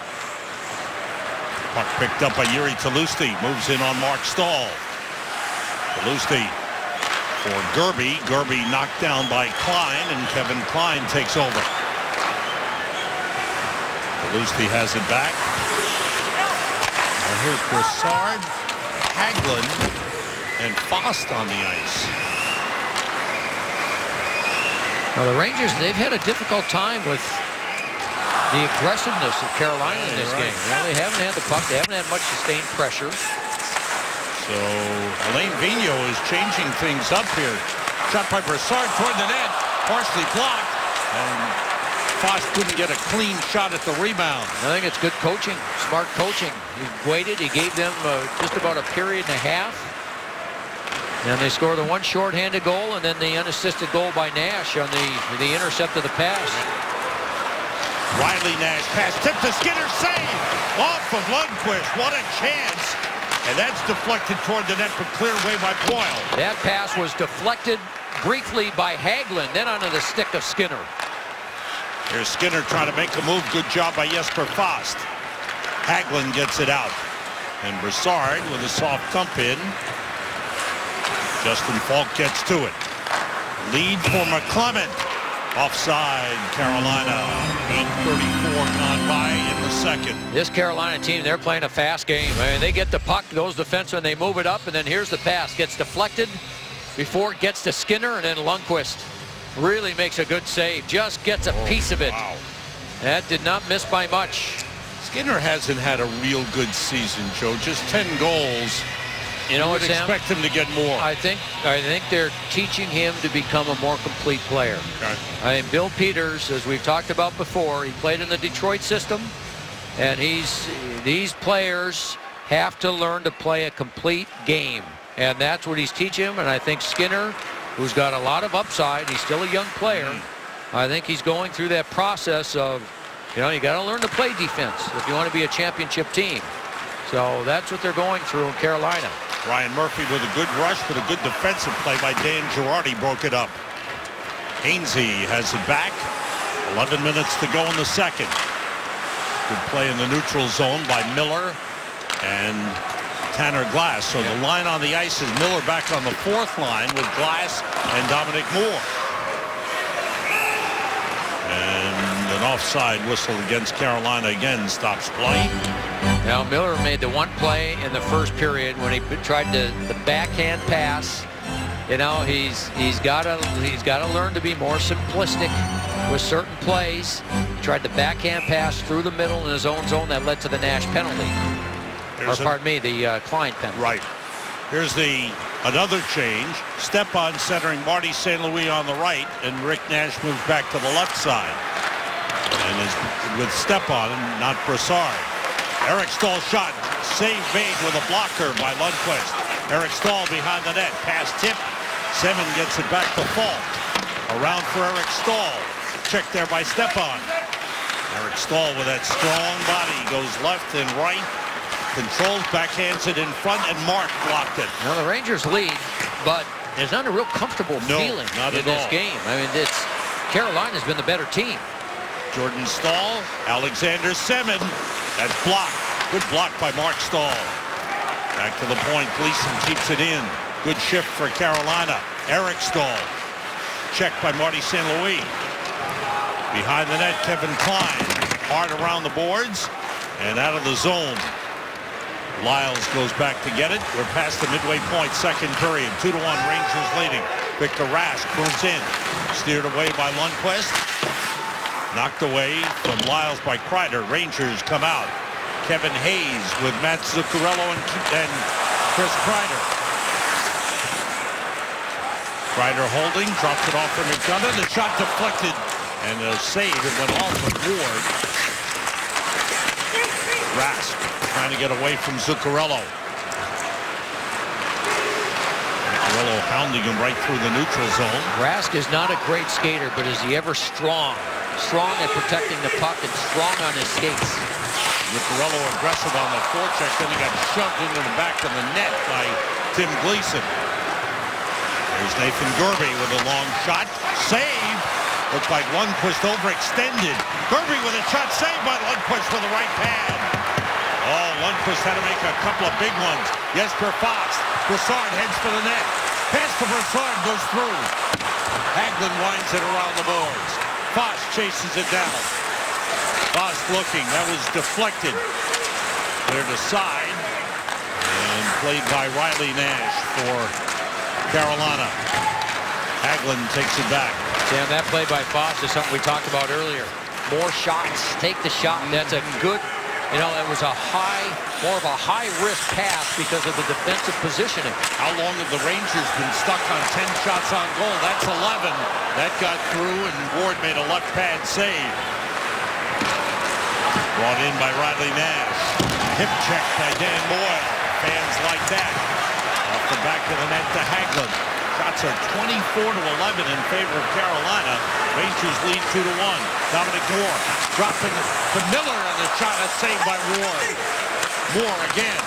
Puck picked up by Yuri Talusti. Moves in on Mark Stahl. Talusti for Gerby. Gerby knocked down by Klein, and Kevin Klein takes over. Talusti has it back. And here's Brassard, Hagelin, and Fost on the ice. Now the Rangers, they've had a difficult time with the aggressiveness of Carolina in this game. Well, they haven't had the puck. They haven't had much sustained pressure. So Alain Vigneault is changing things up here. Shot by Brassard toward the net, partially blocked, and Fost couldn't get a clean shot at the rebound. I think it's good coaching, smart coaching. He waited. He gave them just about a period and a half. And they scored the one shorthanded goal and then the unassisted goal by Nash on the intercept of the pass. Riley Nash pass tipped to Skinner, save off of Lundqvist. What a chance. And that's deflected toward the net, but cleared away by Boyle. That pass was deflected briefly by Hagelin, then onto the stick of Skinner. Here's Skinner trying to make a move. Good job by Jesper Fast. Hagelin gets it out. And Brassard with a soft dump in. Justin Falk gets to it. Lead for McClement. Offside, Carolina. 8:34 gone by in the second. This Carolina team, they're playing a fast game. I mean, they get the puck, those defensemen, they move it up, and then here's the pass. Gets deflected before it gets to Skinner, and then Lundqvist really makes a good save. Just gets a piece of it. Wow. That did not miss by much. Skinner hasn't had a real good season, Joe. Just 10 goals. You know what, Sam? Expect him to get more. I think they're teaching him to become a more complete player. Okay. I mean, Bill Peters, as we've talked about before, he played in the Detroit system, and these players have to learn to play a complete game, and that's what he's teaching him. And I think Skinner, who's got a lot of upside, he's still a young player. I think he's going through that process of, you know, you got to learn to play defense if you want to be a championship team. So that's what they're going through in Carolina. Ryan Murphy with a good rush, but a good defensive play by Dan Girardi broke it up. Hainsey has it back. 11 minutes to go in the second. Good play in the neutral zone by Miller and Tanner Glass. So the line on the ice is Miller back on the fourth line with Glass and Dominic Moore. And an offside whistle against Carolina again stops play. Now Miller made the one play in the first period when he tried the backhand pass. You know, he's got to learn to be more simplistic with certain plays. He tried the backhand pass through the middle in his own zone that led to the Nash penalty. The Klein penalty. Right. Here's another change. Stepan centering Marty St. Louis on the right, and Rick Nash moves back to the left side. And is with Stepan, not Brassard. Eric Stahl shot. Save made with a blocker by Lundqvist. Eric Stahl behind the net. Pass tip. Seven gets it back to Falk. Around for Eric Staal. Check there by Stepan. Eric Staal with that strong body goes left and right. Controls, backhands it in front, and Mark blocked it. Now the Rangers lead, but there's not a real comfortable feeling in this game. I mean, Carolina's been the better team. Jordan Staal, Alexander Semin. That's blocked. Good block by Mark Staal. Back to the point. Gleason keeps it in. Good shift for Carolina. Eric Staal. Check by Marty St. Louis. Behind the net, Kevin Klein. Hard around the boards and out of the zone. Lyles goes back to get it. We're past the midway point, second period. 2-1, Rangers leading. Victor Rask moves in. Steered away by Lundqvist. Knocked away from Lyles by Kreider. Rangers come out. Kevin Hayes with Matt Zuccarello and Chris Kreider. Kreider holding, drops it off for McDonough. The shot deflected, and a save. It went off with Ward. Rask trying to get away from Zuccarello. Zuccarello hounding him right through the neutral zone. Rask is not a great skater, but is he ever strong? Strong at protecting the puck and strong on his skates. Zuccarello aggressive on the forecheck, then he got shoved into the back of the net by Tim Gleason. There's Nathan Gerbe with a long shot. Save. Looks like Lundqvist overextended. Gerbe with a shot saved by Lundqvist with the right pad. Oh, Lundqvist had to make a couple of big ones. Jesper Fast. Brassard heads for the net. Pass to Brassard goes through. Hagelin winds it around the boards. Fast chases it down. Fast looking. That was deflected. Cleared aside. And played by Riley Nash for Carolina. Hagelin takes it back. Sam, that play by Foss is something we talked about earlier. More shots. Take the shot. That's a good, that was more of a high-risk pass because of the defensive positioning. How long have the Rangers been stuck on 10 shots on goal? That's 11. That got through, and Ward made a left pad save. Brought in by Riley Nash. Hip check by Dan Boyle. Fans like that. Off the back of the net to Hagelin. Shots are 24-11 in favor of Carolina. Rangers lead 2-1. Dominic Moore dropping to Miller, and the shot is saved by Ward. Moore again.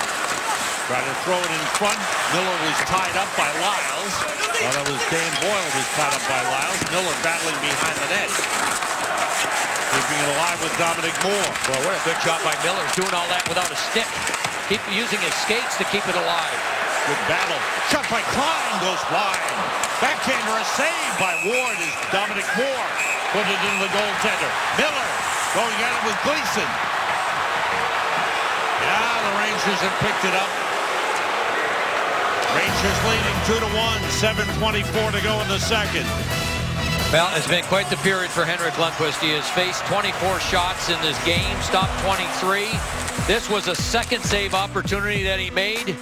Trying to throw it in front. Miller was tied up by Lyles. Well, that was Dan Boyle was tied up by Lyles. Miller battling behind the net. Keeping it alive with Dominic Moore. Well, what a good job by Miller, doing all that without a stick. Keep using his skates to keep it alive. Good battle. Shot by Klein goes wide. Backhander, a save by Ward as Dominic Moore put it in the goaltender. Miller going at it with Gleason. Yeah, the Rangers have picked it up. Rangers leading 2-1, 7:24 to go in the second. Well, it's been quite the period for Henrik Lundqvist. He has faced 24 shots in this game, stopped 23. This was a second save opportunity that he made.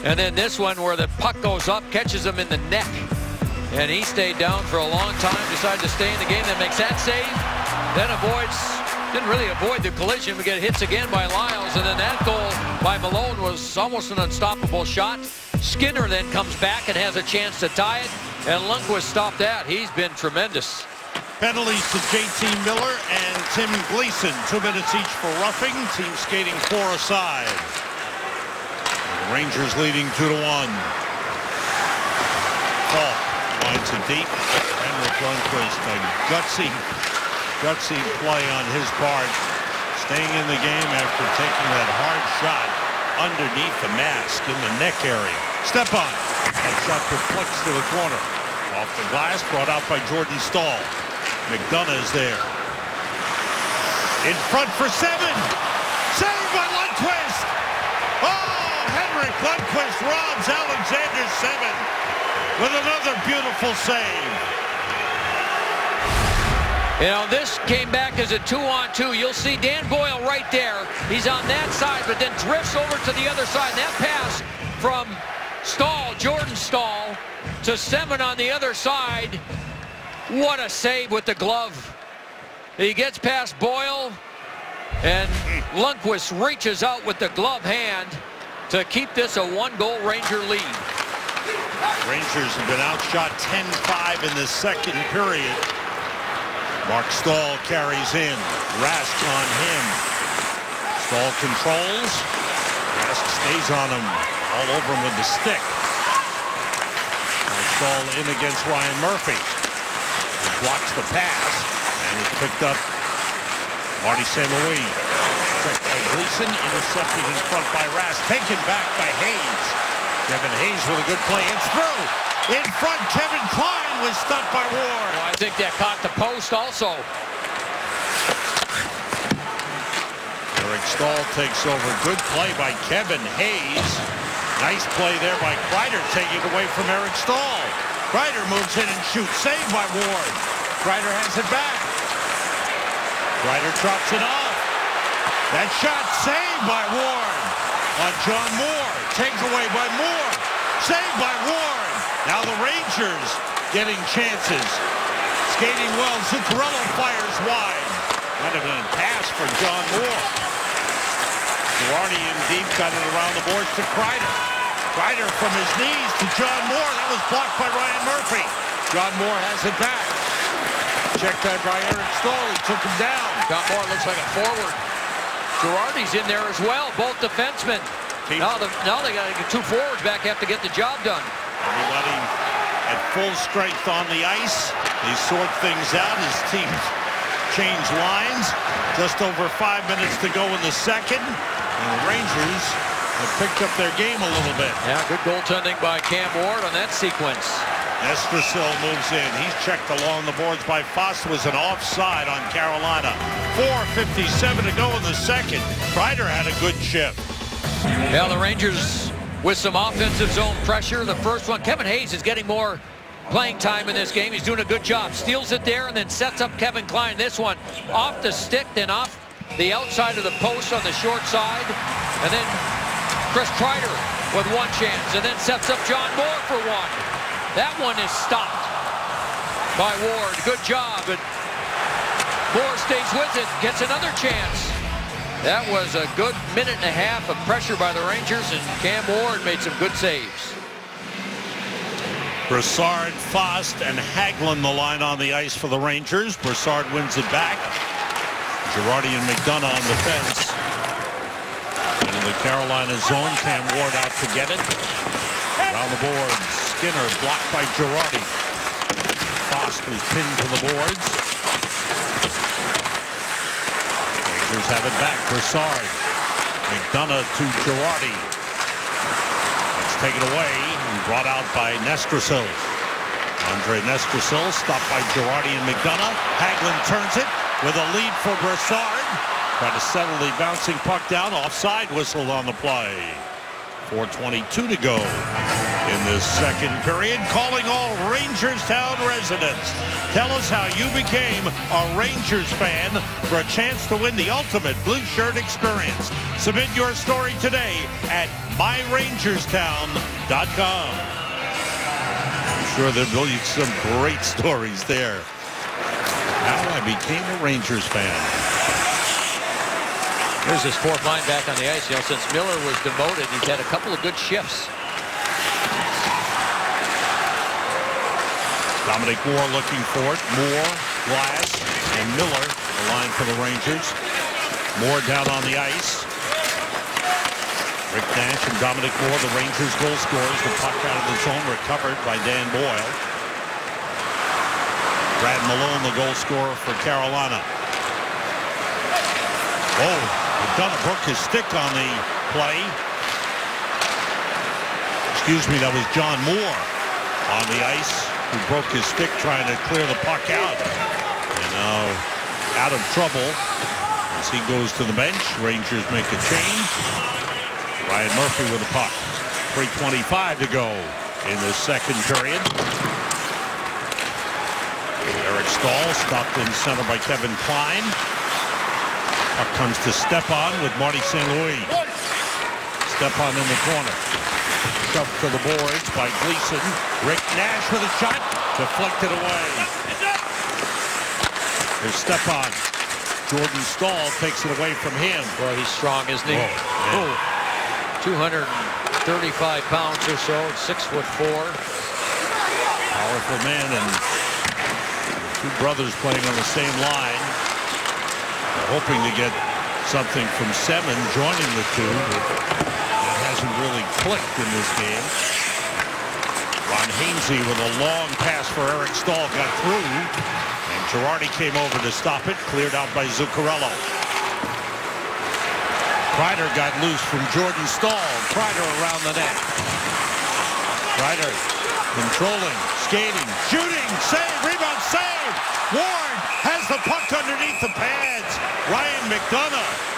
And then this one where the puck goes up, catches him in the neck. And he stayed down for a long time, decided to stay in the game, then makes that save. Then didn't really avoid the collision. We get hits again by Lyles. And then that goal by Malone was almost an unstoppable shot. Skinner then comes back and has a chance to tie it. And Lundqvist stopped that. He's been tremendous. Penalties to J.T. Miller and Tim Gleason. 2 minutes each for roughing. Team skating 4 aside. The Rangers leading 2-1. Falk winds it deep. Henrik Lundqvist, a gutsy play on his part. Staying in the game after taking that hard shot underneath the mask in the neck area. Stepan. That shot deflects to the corner. Off the glass, brought out by Jordan Staal. McDonough is there. In front for Semin. Saved by Lundqvist. Oh, Henrik Lundqvist robs Alexander Semin with another beautiful save. This came back as a 2-on-2. You'll see Dan Boyle right there. He's on that side, but then drifts over to the other side. And that pass from Jordan Staal to Semin on the other side. What a save with the glove. He gets past Boyle, and Lundqvist reaches out with the glove hand to keep this a 1-goal Ranger lead. Rangers have been outshot 10-5 in the second period. Mark Stahl carries in. Rask on him. Stahl controls. Rask stays on him. All over him with the stick. Mark Stahl in against Ryan Murphy. He blocks the pass. And it's picked up. Marty St. Louis. Checked by Gleason. Intercepted in front by Rask. Taken back by Hayes. Kevin Hayes with a good play. It's through. In front, Kevin Klein was stunned by Ward. Well, I think that caught the post also. Eric Stahl takes over. Good play by Kevin Hayes. Nice play there by Kreider, taking it away from Eric Stahl. Kreider moves in and shoots. Saved by Ward. Kreider has it back. Kreider drops it off. That shot saved by Ward on John Moore. Taken away by Moore. Saved by Ward. Now the Rangers getting chances. Skating well. Zuccarello fires wide. Might have been a pass for John Moore. Girardi in deep, got it around the boards to Kreider. Kreider from his knees to John Moore. That was blocked by Ryan Murphy. John Moore has it back. Checked out by Eric Stahl. He took him down. John Moore looks like a forward. Girardi's in there as well. Both defensemen. Now they got to get two forwards back. Have to get the job done. Everybody at full strength on the ice. They sort things out as teams change lines. Just over 5 minutes to go in the second. And the Rangers have picked up their game a little bit. Yeah, good goaltending by Cam Ward on that sequence. Nestrasil moves in. He's checked along the boards by Foss. Was an offside on Carolina. 4:57 to go in the second. Kreider had a good shift. Yeah, the Rangers with some offensive zone pressure. The first one, Kevin Hayes is getting more playing time in this game. He's doing a good job. Steals it there and then sets up Kevin Klein. This one off the stick, then off the outside of the post on the short side. And then Chris Kreider with one chance and then sets up John Moore for one. That one is stopped by Ward. Good job. But Moore stays with it, gets another chance. That was a good minute and a half of pressure by the Rangers, and Cam Ward made some good saves. Brassard, Fost, and Hagelin the line on the ice for the Rangers. Brassard wins it back. Girardi and McDonough on the fence. In the Carolina zone, Cam Ward out to get it. Around the boards, Skinner blocked by Girardi. Fost was pinned to the boards. Rangers have it back. Brassard. McDonough to Girardi. It's taken away and brought out by Nestrasil. Andre Nestrasil stopped by Girardi and McDonough. Hagelin turns it with a lead for Brassard. Trying to settle the bouncing puck down. Offside whistle on the play. 4:22 to go in this second period. Calling all Rangerstown residents. Tell us how you became a Rangers fan for a chance to win the ultimate blue shirt experience. Submit your story today at myrangerstown.com. I'm sure there'll be some great stories there. How I became a Rangers fan. Here's his fourth line back on the ice. You know, since Miller was demoted, he's had a couple of good shifts. Dominic Moore looking for it. Moore, Glass, and Miller, the line for the Rangers. Moore down on the ice. Rick Nash and Dominic Moore, the Rangers goal scorers. The puck out of the zone, recovered by Dan Boyle. Brad Malone, the goal scorer for Carolina. Oh. McDonough broke his stick on the play. Excuse me, that was John Moore on the ice who broke his stick trying to clear the puck out. And now out of trouble as he goes to the bench. Rangers make a change. Ryan Murphy with the puck. 3:25 to go in the second period. Eric Stahl stopped in center by Kevin Klein. Puck comes to Stepan with Marty St. Louis. Stepan in the corner. Shoved to the boards by Gleason. Rick Nash with a shot. Deflected away. There's Stepan. Jordan Stahl takes it away from him. Boy, he's strong, isn't he? Oh, 200 35 pounds or so, 6'4". Powerful man, and two brothers playing on the same line. Hoping to get something from Semin joining the two. That hasn't really clicked in this game. Ron Hainsey with a long pass for Eric Staal got through, and Girardi came over to stop it, cleared out by Zuccarello. Kreider got loose from Jordan Staal. Kreider around the net. Kreider controlling, skating, shooting, save, rebound, save. Ward has the puck underneath the pads. Ryan McDonough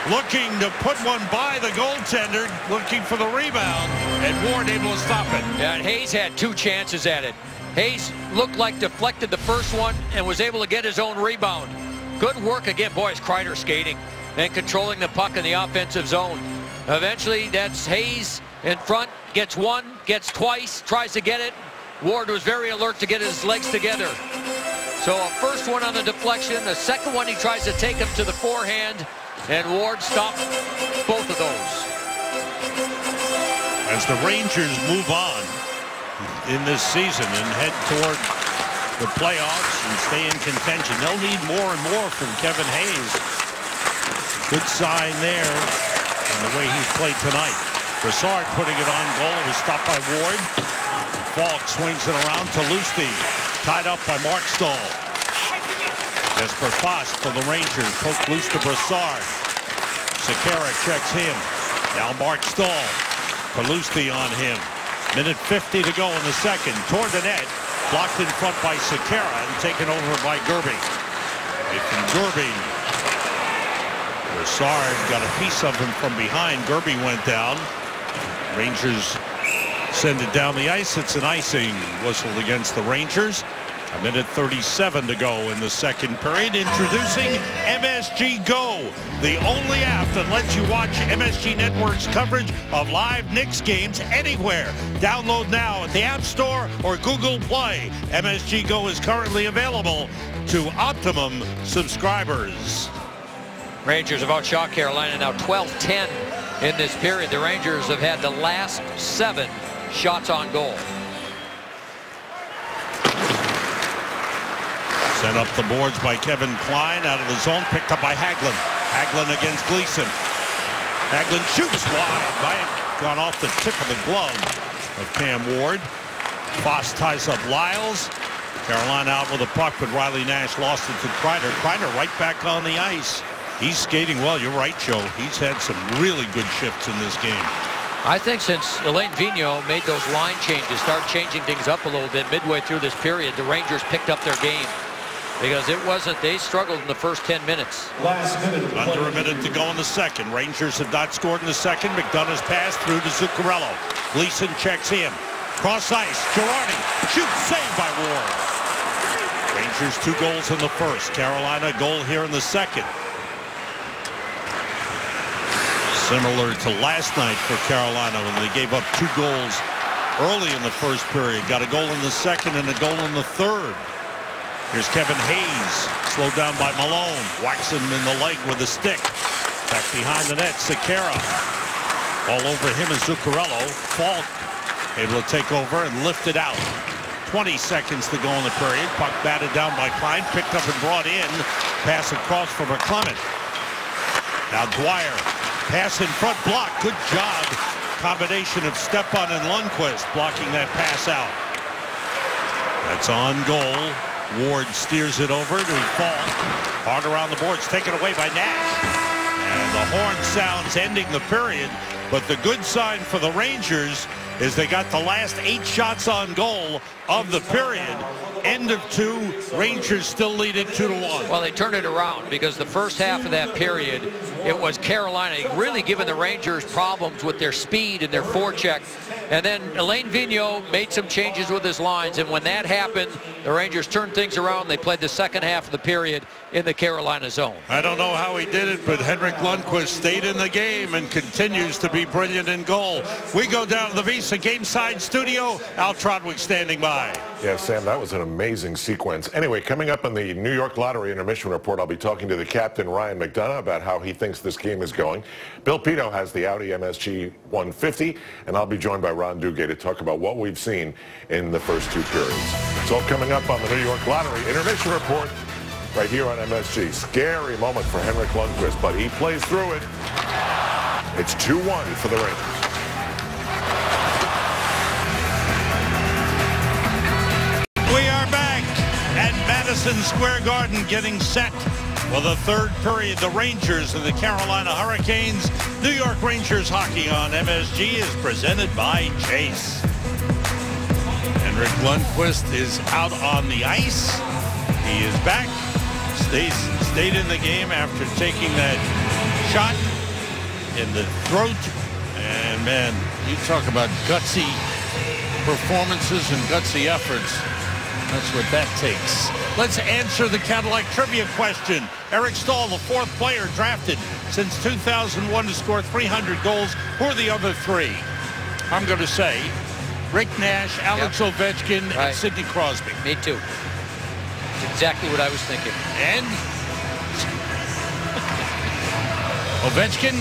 looking to put one by the goaltender, looking for the rebound, and Ward able to stop it. Yeah, and Hayes had two chances at it. Hayes looked like deflected the first one and was able to get his own rebound. Good work again, boys. Kreider skating and controlling the puck in the offensive zone. Eventually, that's Hayes in front, gets one, gets twice, tries to get it. Ward was very alert to get his legs together. So a first one on the deflection, the second one he tries to take him to the forehand, and Ward stopped both of those. As the Rangers move on in this season and head toward the playoffs and stay in contention, they'll need more and more from Kevin Hayes. Good sign there in the way he's played tonight. Brassard putting it on goal. It was stopped by Ward. Falk swings it around to Lustig. Tied up by Mark Staal. Jesper Fast for the Rangers. Poked loose to Brassard. Sekera checks him. Now Mark Staal. Lustig on him. Minute 50 to go in the second. Toward the net. Blocked in front by Sekera and taken over by Gerby. From Gerby. Brassard got a piece of him from behind. Gerby went down. Rangers send it down the ice. It's an icing whistled against the Rangers. A minute 37 to go in the second period. Introducing MSG Go, the only app that lets you watch MSG Network's coverage of live Knicks games anywhere. Download now at the App Store or Google Play. MSG Go is currently available to Optimum subscribers. Rangers have outshot Carolina now 12-10 in this period. The Rangers have had the last 7 shots on goal. Sent up the boards by Kevin Klein out of the zone, picked up by Hagelin. Hagelin against Gleason. Hagelin shoots wide. Might have gone off the tip of the glove of Cam Ward. Foss ties up Lyles. Carolina out with a puck, but Riley Nash lost it to Kreider. Kreider right back on the ice. He's skating well. You're right, Joe. He's had some really good shifts in this game. I think since Alain Vigneault made those line changes, start changing things up a little bit midway through this period, the Rangers picked up their game. Because it wasn't, they struggled in the first 10 minutes. Under a minute to go in the second. Rangers have not scored in the second. McDonough's pass through to Zuccarello. Gleason checks him. Cross ice. Girardi shoots, saved by Ward. Rangers 2 goals in the first. Carolina goal here in the second. Similar to last night for Carolina when they gave up 2 goals early in the first period. Got a goal in the second and a goal in the third. Here's Kevin Hayes, slowed down by Malone. Whacks him in the leg with a stick. Back behind the net, Sekera. All over him is Zuccarello. Falk able to take over and lift it out. 20 seconds to go in the period. Puck batted down by Klein, picked up and brought in. Pass across for McClement. Now Dwyer. Pass in front, block. Good job. Combination of Stepan and Lundqvist blocking that pass out. That's on goal. Ward steers it over to Falk. Hard around the boards, taken away by Nash. And the horn sounds ending the period. But the good sign for the Rangers is they got the last 8 shots on goal of the period. End of 2. Rangers still lead it 2-1. Well, they turned it around because the first half of that period, it was Carolina really giving the Rangers problems with their speed and their forecheck. And then Alain Vigneault made some changes with his lines. And when that happened, the Rangers turned things around. They played the second half of the period in the Carolina zone. I don't know how he did it, but Henrik Lundqvist stayed in the game and continues to be be brilliant in goal. We go down to the Visa Game Side studio. Al Trotwick standing by. Yeah, Sam, that was an amazing sequence. Anyway, coming up on the New York Lottery Intermission Report, I'll be talking to the captain, Ryan McDonough, about how he thinks this game is going. Bill Pidto has the Audi MSG 150, and I'll be joined by Ron Duguay to talk about what we've seen in the first two periods. It's all coming up on the New York Lottery Intermission Report right here on MSG. Scary moment for Henrik Lundqvist, but he plays through it. It's 2-1 for the Rangers. We are back at Madison Square Garden getting set for the third period. The Rangers and the Carolina Hurricanes. New York Rangers hockey on MSG is presented by Chase. Henrik Lundqvist is out on the ice. He is back. Stayed in the game after taking that shot in the throat. And man, you talk about gutsy performances and gutsy efforts. That's what that takes. Let's answer the Cadillac trivia question. Eric Staal, the fourth player drafted since 2001 to score 300 goals. Who are the other three? I'm going to say Rick Nash, Alex Ovechkin, and Sidney Crosby. Me too. That's exactly what I was thinking. And Ovechkin,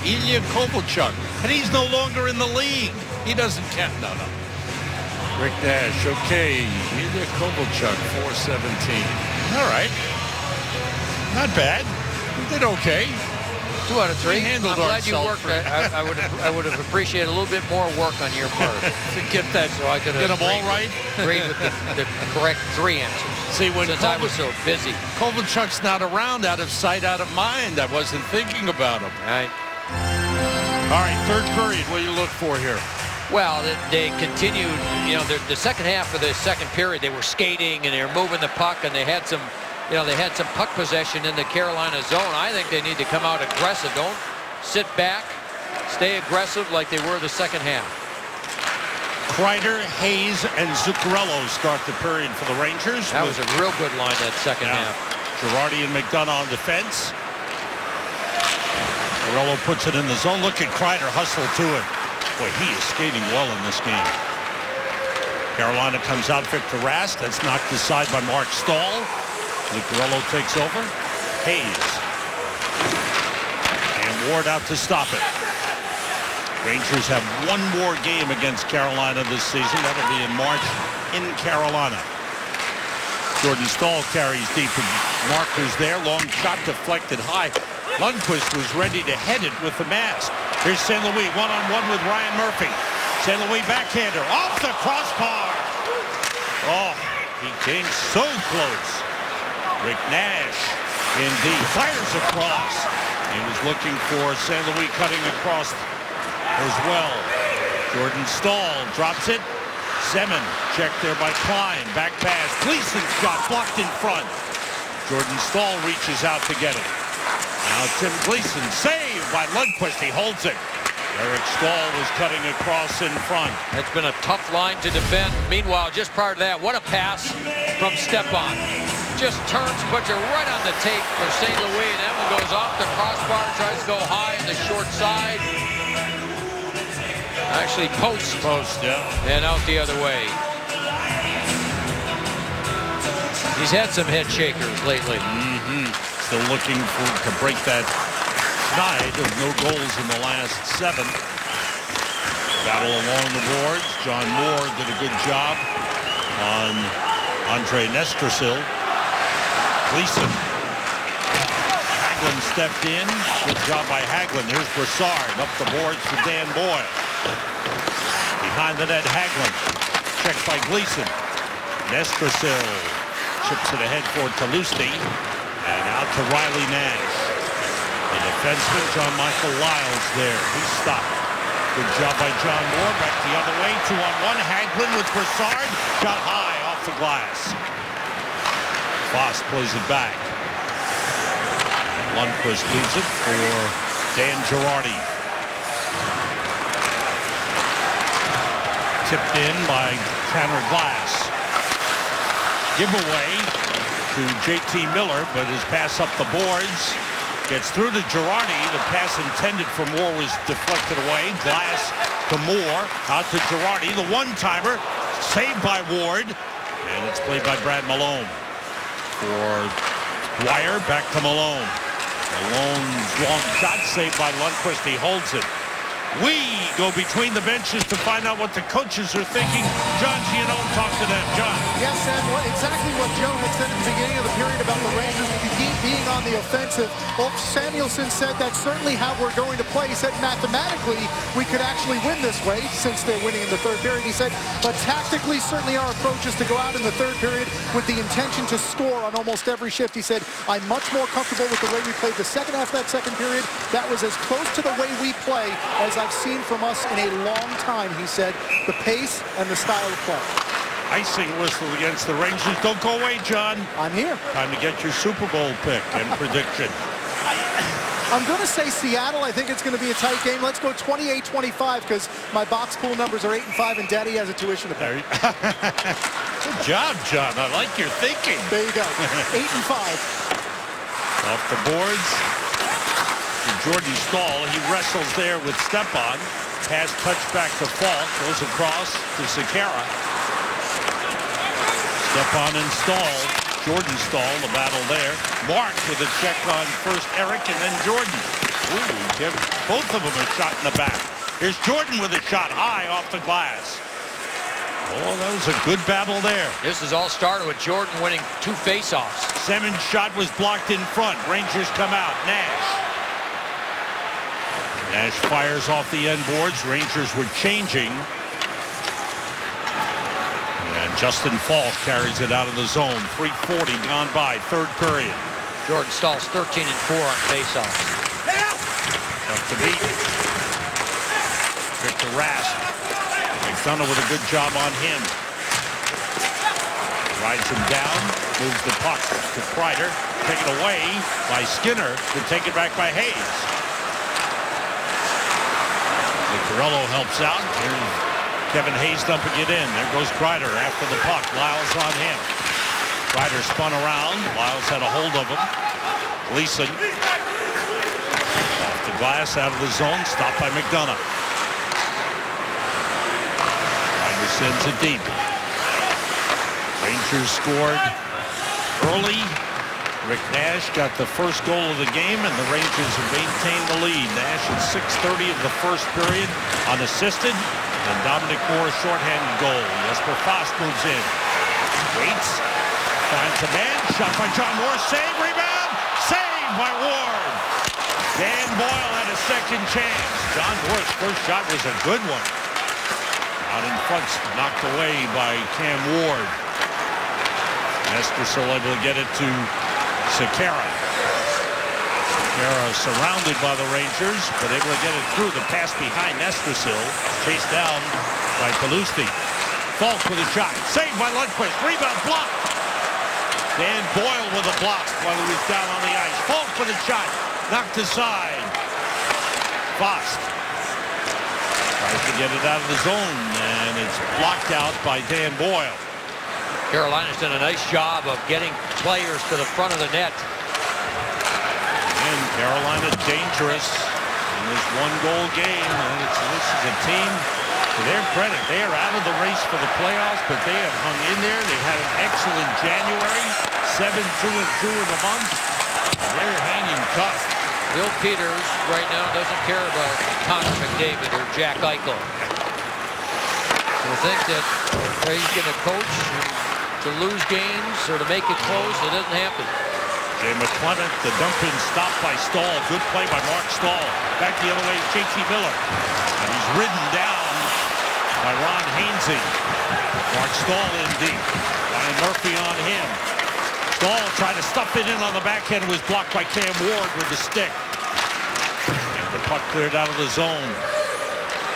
Ilya Kovalchuk. And he's no longer in the league. He doesn't count. No. Rick Nash, okay. Ilya Kovalchuk, 417. All right. Not bad. We did okay. 2 out of 3. We handled I'm glad you ourselves. worked. I would have appreciated a little bit more work on your part to get that, so I could have get them all right. Agreed with the correct 3 answers. See, when since I was so busy. Kovalchuk's not around, out of sight, out of mind. I wasn't thinking about him. All right, third period. What do you look for here? Well, they continued, you know, the second half of the second period, they were skating and they were moving the puck, and they had some, you know, they had some puck possession in the Carolina zone. I think they need to come out aggressive. Don't sit back. Stay aggressive like they were the second half. Kreider, Hayes, and Zuccarello start the period for the Rangers. That was a real good line that second half. Girardi and McDonough on defense. Zuccarello puts it in the zone. Look at Kreider hustle to it. Boy, he is skating well in this game. Carolina comes out Victor Rask. That's knocked aside by Mark Staal. Zuccarello takes over. Hayes. And Ward out to stop it. Rangers have one more game against Carolina this season. That'll be in March in Carolina. Jordan Staal carries deep, and Marker's there. Long shot deflected high. Lundqvist was ready to head it with the mask. Here's St. Louis one-on-one with Ryan Murphy. St. Louis backhander off the crossbar. Oh, he came so close. Rick Nash indeed fires across. He was looking for St. Louis cutting across as well. Jordan Staal drops it. Semin checked there by Klein. Back pass. Gleason's shot blocked in front. Jordan Staal reaches out to get it. Now Tim Gleason saved by Lundqvist. He holds it. Eric Staal was cutting across in front. It's been a tough line to defend. Meanwhile, just prior to that, what a pass from Stepan. Just turns, puts it right on the tape for St. Louis, and that one goes off the crossbar, tries to go high on the short side. Actually post, and out the other way. He's had some head shakers lately. Still looking to break that tide of no goals in the last 7. Battle along the boards. John Moore did a good job on Andre Nestrasil. Gleason. Hagelin stepped in. Good job by Hagelin. Here's Brassard up the boards for Dan Boyle. Behind the net, Hagelin. Checked by Gleason. Nestrasil chips it ahead for Talusti. And out to Riley Nash. The defenseman, John Michael Lyles there. He stopped. Good job by John Moore. Back the other way. 2-on-1. Hagelin with Brassard. Shot high off the glass. Foss plays it back. Lundqvist leaves it for Dan Girardi. Tipped in by Tanner Glass. Giveaway to J.T. Miller, but his pass up the boards Gets through to Girardi. The pass intended for Moore was deflected away. Glass to Moore. Out to Girardi. The one-timer. Saved by Ward. And it's played by Brad Malone. For Dwyer. Back to Malone. Malone's long shot saved by Lundqvist. He holds it. We go between the benches to find out what the coaches are thinking. John Giannone, talk to them. John. Yes, and exactly what Joe had said at the beginning of the period about the Rangers being on the offensive. Well, Samuelsson said that's certainly how we're going to play. He said mathematically we could actually win this way since they're winning in the third period. He said, but tactically certainly our approach is to go out in the third period with the intention to score on almost every shift. He said, I'm much more comfortable with the way we played the second half of that second period. That was as close to the way we play as I've seen from us in a long time, he said, the pace and the style of play. Icing whistle against the Rangers. Don't go away, John. I'm here. Time to get your Super Bowl pick and prediction. I'm going to say Seattle. I think it's going to be a tight game. Let's go 28-25 because my box pool numbers are 8-5 and Daddy has a tuition to pay. Good job, John. I like your thinking. There you go. 8-5. Off the boards. Jordan Staal, he wrestles there with Stepan. Pass touchback to Falk, goes across to Sekera. Stepan and Staal, Jordan Staal, the battle there. Mark with a check on first Eric and then Jordan. Ooh, both of them are shot in the back. Here's Jordan with a shot high off the glass. Oh, that was a good battle there. This is all started with Jordan winning 2 faceoffs. Simmons' shot was blocked in front. Rangers come out. Nash. Nash fires off the end boards. Rangers were changing. And Justin Falk carries it out of the zone. 3:40 gone by, third period. Jordan Stahl's 13-4 on faceoffs. Up to beat. Victor Rask. McDonough with a good job on him. Rides him down. Moves the puck to Kreider. Taken away by Skinner. To take it back by Hayes. Carello helps out. Here's Kevin Hayes dumping it in. There goes Kreider after the puck. Lyles on him. Kreider spun around. Lyles had a hold of him. Gleason. Off the glass, out of the zone. Stopped by McDonough. Kreider sends it deep. Rangers scored early. Rick Nash got the first goal of the game, and the Rangers have maintained the lead. Nash at 6:30 of the first period, unassisted, and Dominic Moore's shorthanded goal. Jesper Fast moves in. Waits, finds a man, shot by John Moore, save, rebound, saved by Ward. Dan Boyle had a second chance. John Moore's first shot was a good one. Out in front, knocked away by Cam Ward. Nestersil able to get it to Sekera. Sekera surrounded by the Rangers, but able to get it through. The pass behind Nestersil, chased down by Palusti. Falk with a shot, saved by Lundqvist. Rebound blocked. Dan Boyle with a block while he was down on the ice. Falk with a shot, knocked aside. Fost tries to get it out of the zone, and it's blocked out by Dan Boyle. Carolina's done a nice job of getting players to the front of the net. And Carolina dangerous in this one-goal game. And this is a team, to their credit, they are out of the race for the playoffs, but they have hung in there. They've had an excellent January, 7-2-2 in the month. They're hanging tough. Bill Peters right now doesn't care about Connor McDavid or Jack Eichel. So think that he's going to coach to lose games or to make it close. It doesn't happen. Jay McClement, the dump-in stop by Staal. Good play by Mark Staal. Back the other way, JT Miller. And he's ridden down by Ron Hainsey. Mark Staal in deep. Ryan Murphy on him. Staal tried to stuff it in on the backhand. It was blocked by Cam Ward with the stick. And the puck cleared out of the zone.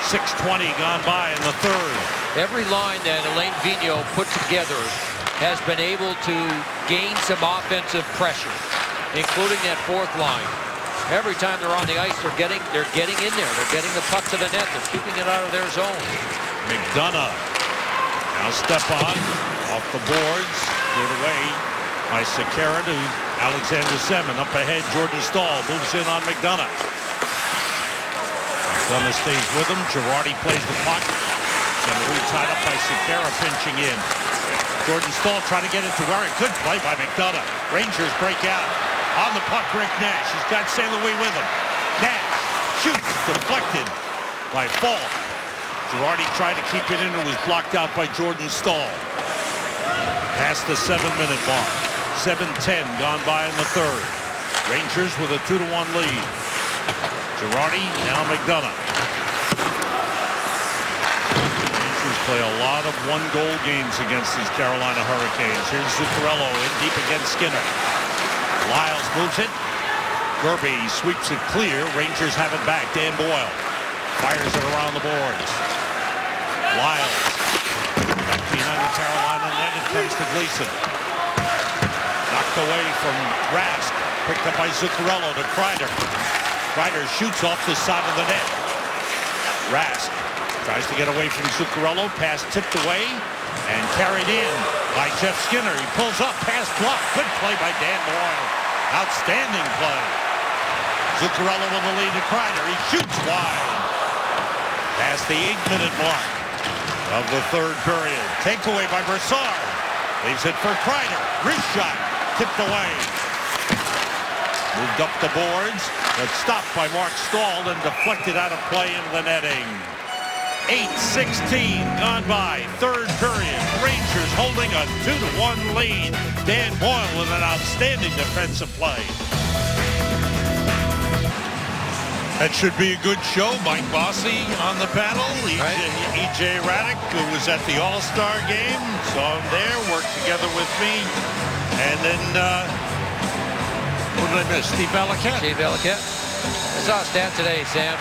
6:20 gone by in the third. Every line that Alain Vigneault put together has been able to gain some offensive pressure, including that fourth line. Every time they're on the ice, they're getting in there. They're getting the puck to the net. They're keeping it out of their zone. McDonough. Now Stepan off the boards. Cleared away by Sekera to Alexander Semin. Up ahead, Jordan Staal moves in on McDonough. McDonough stays with him. Girardi plays the puck. St. Louis tied up by Sekera pinching in. Jordan Staal trying to get it to Warren. Good play by McDonough. Rangers break out. On the puck, Rick Nash. He's got St. Louis with him. Nash shoots, deflected by Falk. Girardi tried to keep it in. It was blocked out by Jordan Staal. Past the 7-minute mark. 7:10 gone by in the third. Rangers with a 2-1 lead. Girardi, now McDonough. Rangers play a lot of one-goal games against these Carolina Hurricanes. Here's Zuccarello in deep against Skinner. Lyles moves it. Gerby sweeps it clear. Rangers have it back. Dan Boyle fires it around the boards. Lyles back behind the Carolina net. It comes to Gleason. Knocked away from Rask. Picked up by Zuccarello to Kreider. Kreider shoots off the side of the net. Rask tries to get away from Zuccarello. Pass tipped away and carried in by Jeff Skinner. He pulls up. Pass blocked. Good play by Dan Boyle. Outstanding play. Zuccarello with the lead to Kreider. He shoots wide. Past the 8-minute mark of the third period. Takeaway by Brassard. Leaves it for Kreider. Wrist shot. Tipped away. Moved up the boards. But stopped by Mark Staal and deflected out of play into the netting. 8:16 gone by. Third period. Rangers holding a 2-1 lead. Dan Boyle with an outstanding defensive play. That should be a good show. Mike Bossy on the panel. E.J. Raddick, who was at the All-Star game. Saw him there, worked together with me. And then, who did I miss? Steve Valiquette. Steve Valiquette. I saw a stat today, Sam,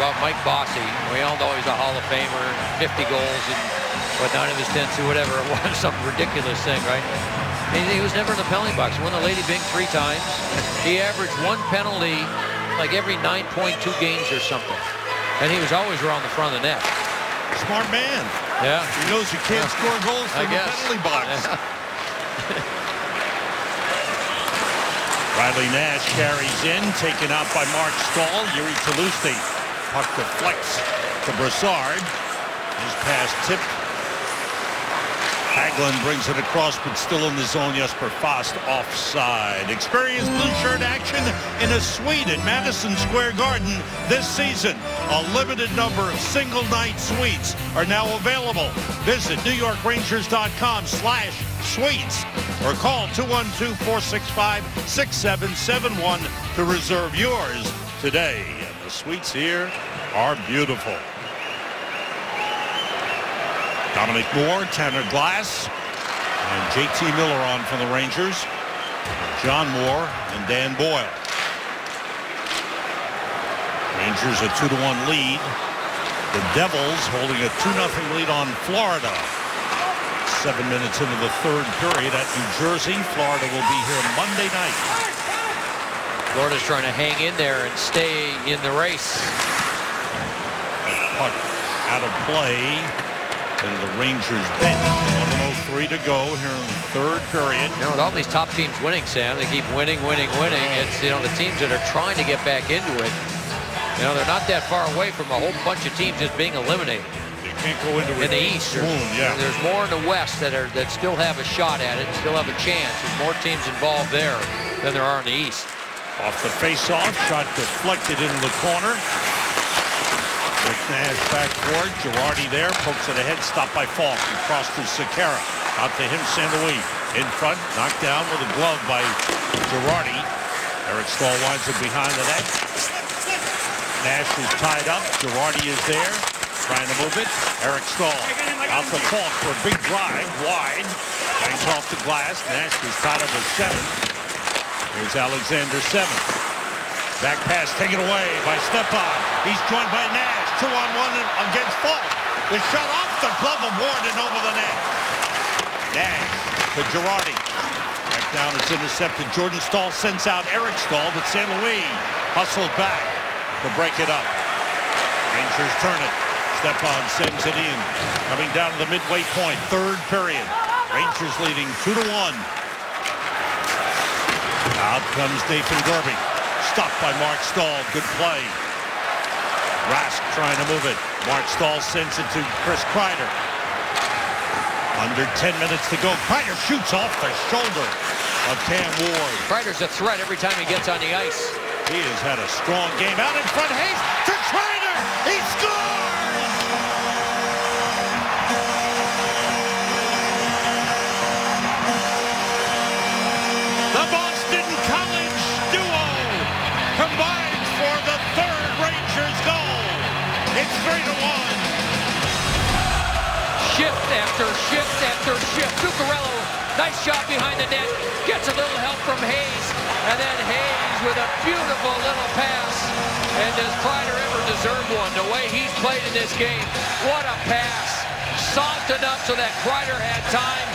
about Mike Bossy. We all know he's a Hall of Famer, 50 goals and what, 9 of his 10 to whatever it was, some ridiculous thing, right? And he was never in the penalty box. He won the Lady Byng 3 times. He averaged 1 penalty like every 9.2 games or something. And he was always around the front of the net. Smart man. Yeah. He knows you can't score goals from the penalty box. Yeah. Riley Nash carries in, taken out by Mark Staal. Yuri Talusti. Puck deflects to Brassard. His pass tipped. Hagelin brings it across, but still in the zone. Jesper Fast offside. Experience blue shirt action in a suite at Madison Square Garden this season. A limited number of single-night suites are now available. Visit NewYorkRangers.com/suites or call 212-465-6771 to reserve yours today. And the suites here are beautiful. Dominic Moore, Tanner Glass, and J.T. Miller on for the Rangers. John Moore and Dan Boyle. Rangers a 2-1 lead. The Devils holding a 2-0 lead on Florida. 7 minutes into the third period at New Jersey. Florida will be here Monday night. Florida's trying to hang in there and stay in the race. Puck out of play. And the Rangers bench. 1:03 to go here in the third period. You know, with all these top teams winning, Sam, they keep winning. It's, you know, the teams that are trying to get back into it, you know, they're not that far away from a whole bunch of teams just being eliminated. You can't go into it in the East. There's more in the West that still have a shot at it, still have a chance. There's more teams involved there than there are in the East. Off the face-off, shot deflected into the corner. Rick Nash back forward. Girardi there. Pokes it ahead. Stopped by Falk. He crossed to Sekera. Out to him, St. Louis. In front. Knocked down with a glove by Girardi. Eric Staal winds it behind the net. Nash is tied up. Girardi is there. Trying to move it. Eric Staal. Out to Falk for a big drive. Wide. Bangs off the glass. Nash is tied up with 7. Here's Alexander Semin. Back pass taken away by Stepan. He's joined by Nash. 2-on-1 against Falk. The shot off the glove of Ward and over the net. Nash to Girardi. Back down, it's intercepted. Jordan Staal sends out Eric Staal, but St. Louis hustled back to break it up. Rangers turn it. Stepan sends it in. Coming down to the midway point, third period. Rangers leading 2-1. Out comes Nathan Gerby. Stopped by Mark Stahl. Good play. Rask trying to move it. Mark Stahl sends it to Chris Kreider. Under 10 minutes to go. Kreider shoots off the shoulder of Cam Ward. Kreider's a threat every time he gets on the ice. He has had a strong game. Out in front, Hayes to Kreider. He scores! The Boston College duo combines for the third Rangers goal. It's 3-1. Shift after shift after shift. Zuccarello, nice job behind the net. Gets a little help from Hayes. And then Hayes with a beautiful little pass. And does Kreider ever deserve one? The way he's played in this game. What a pass. Soft enough so that Kreider had time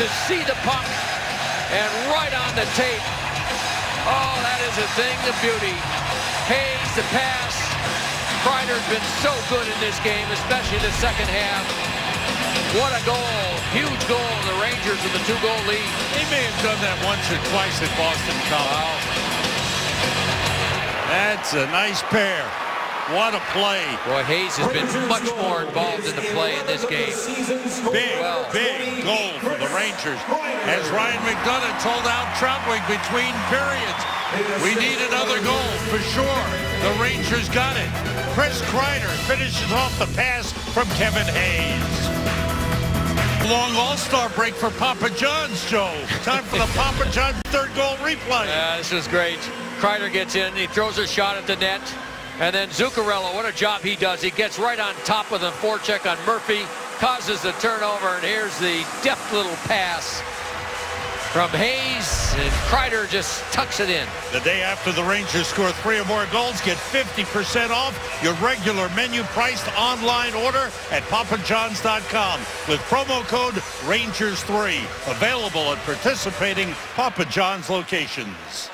to see the puck. And right on the tape. Oh, that is a thing of beauty. Hayes, the pass. Kreider's been so good in this game, especially the second half. What a goal. Huge goal. The Rangers with the 2-goal lead. They may have done that once or twice at Boston College. Wow. That's a nice pair. What a play. Boy, Hayes has been much more involved in the play in this game. Big goal for the Rangers. As Ryan McDonough told Al Trautwig between periods, we need another goal for sure. The Rangers got it. Chris Kreider finishes off the pass from Kevin Hayes. Long all-star break for Papa John's, Joe. Time for the Papa John's third goal replay. Yeah, this is great. Kreider gets in. He throws a shot at the net. And then Zuccarello, what a job he does. He gets right on top of the forecheck on Murphy, causes the turnover, and here's the deft little pass from Hayes, and Kreider just tucks it in. The day after the Rangers score 3 or more goals, get 50% off your regular menu-priced online order at papajohns.com with promo code Rangers3. Available at participating Papa John's locations.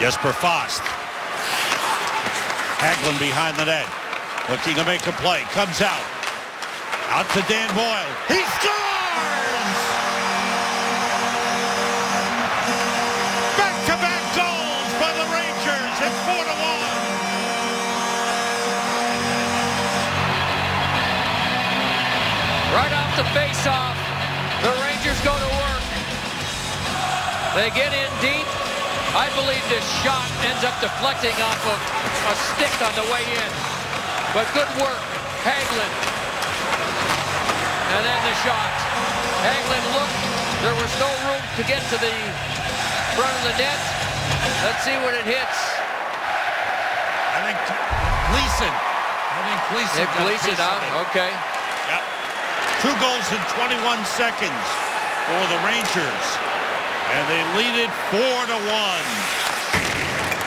Jesper Fast. Hagelin behind the net. Looking to make a play. Comes out. Out to Dan Boyle. He scores! Back-to-back goals by the Rangers. It's 4-1. Right off the face-off, the Rangers go to work. They get in deep. I believe this shot ends up deflecting off of a stick on the way in. But good work, Hagelin. And then the shot. Hagelin looked. There was no room to get to the front of the net. Let's see what it hits. I think Gleason. Gleason out. Okay. Yep. 2 goals in 21 seconds for the Rangers. And they lead it 4-1.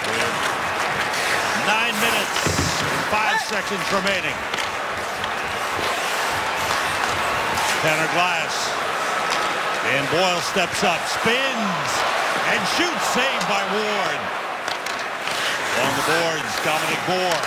With 9 minutes and 5 seconds remaining. Tanner Glass. Dan Boyle steps up, spins, and shoots. Saved by Ward. On the boards, Dominic Moore.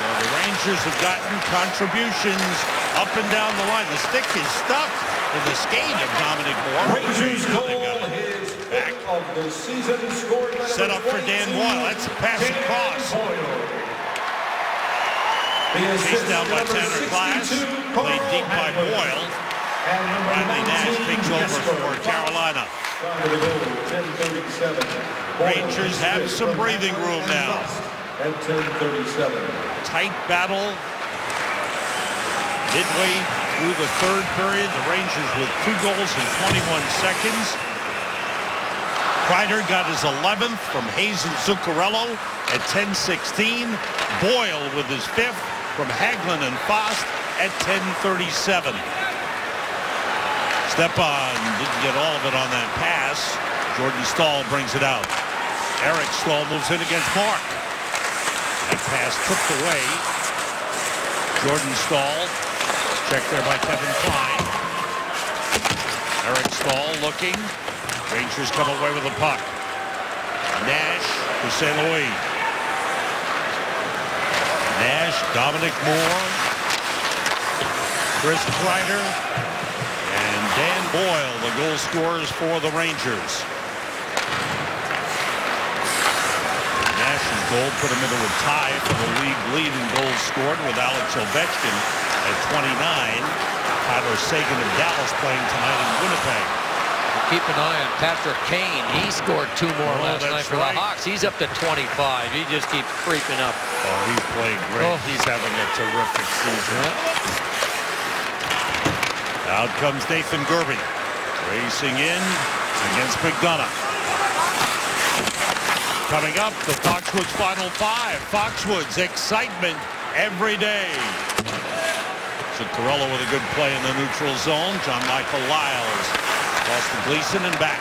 So the Rangers have gotten contributions up and down the line. The stick is stuck in the skate of Dominic Moore. Rangers goal is back of the season, scored by Set up for Dan Boyle. That's a pass across. Chased down by Tanner Glass. Played deep by Boyle. Riley Nash takes over for Carolina. Rangers have some breathing room now. At 10:37. Tight battle. Midway through the third period, the Rangers with 2 goals in 21 seconds. Kreider got his 11th from Hayes and Zuccarello at 10:16. Boyle with his 5th from Hagelin and Fast at 10:37. Stepan didn't get all of it on that pass. Jordan Stahl brings it out. Eric Stahl moves in against Mark. That pass tipped away. Jordan Stahl. Checked there by Kevin Klein. Eric Stahl looking. Rangers come away with the puck. Nash to St. Louis. Nash, Dominic Moore, Chris Kreider, and Dan Boyle, the goal scorers for the Rangers. goal put him into a tie for the league lead in goals scored with Alex Ovechkin at 29. Tyler Seguin of Dallas playing tonight in Winnipeg. Keep an eye on Patrick Kane. He scored 2 more last night for the Hawks. He's up to 25. He just keeps creeping up. Oh, he's playing great. Oh. He's having a terrific season. Out comes Nathan Gerbe, racing in against McDonough. Coming up, the Foxwoods Final 5. Foxwoods, excitement every day. Zuccarello with a good play in the neutral zone. John Michael Lyles across to Gleason and back.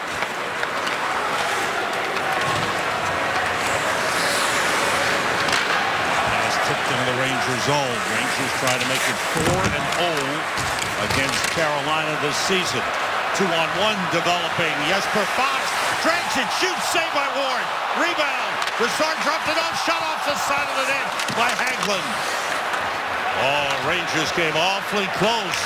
Pass tipped into the Rangers zone. Rangers try to make it 4-0 against Carolina this season. 2-on-1 developing. Jesper Fox drags it, shoots, saved by Ward. Rebound. Brassard dropped it off, shot off the side of the net by Hagelin. Oh, Rangers came awfully close.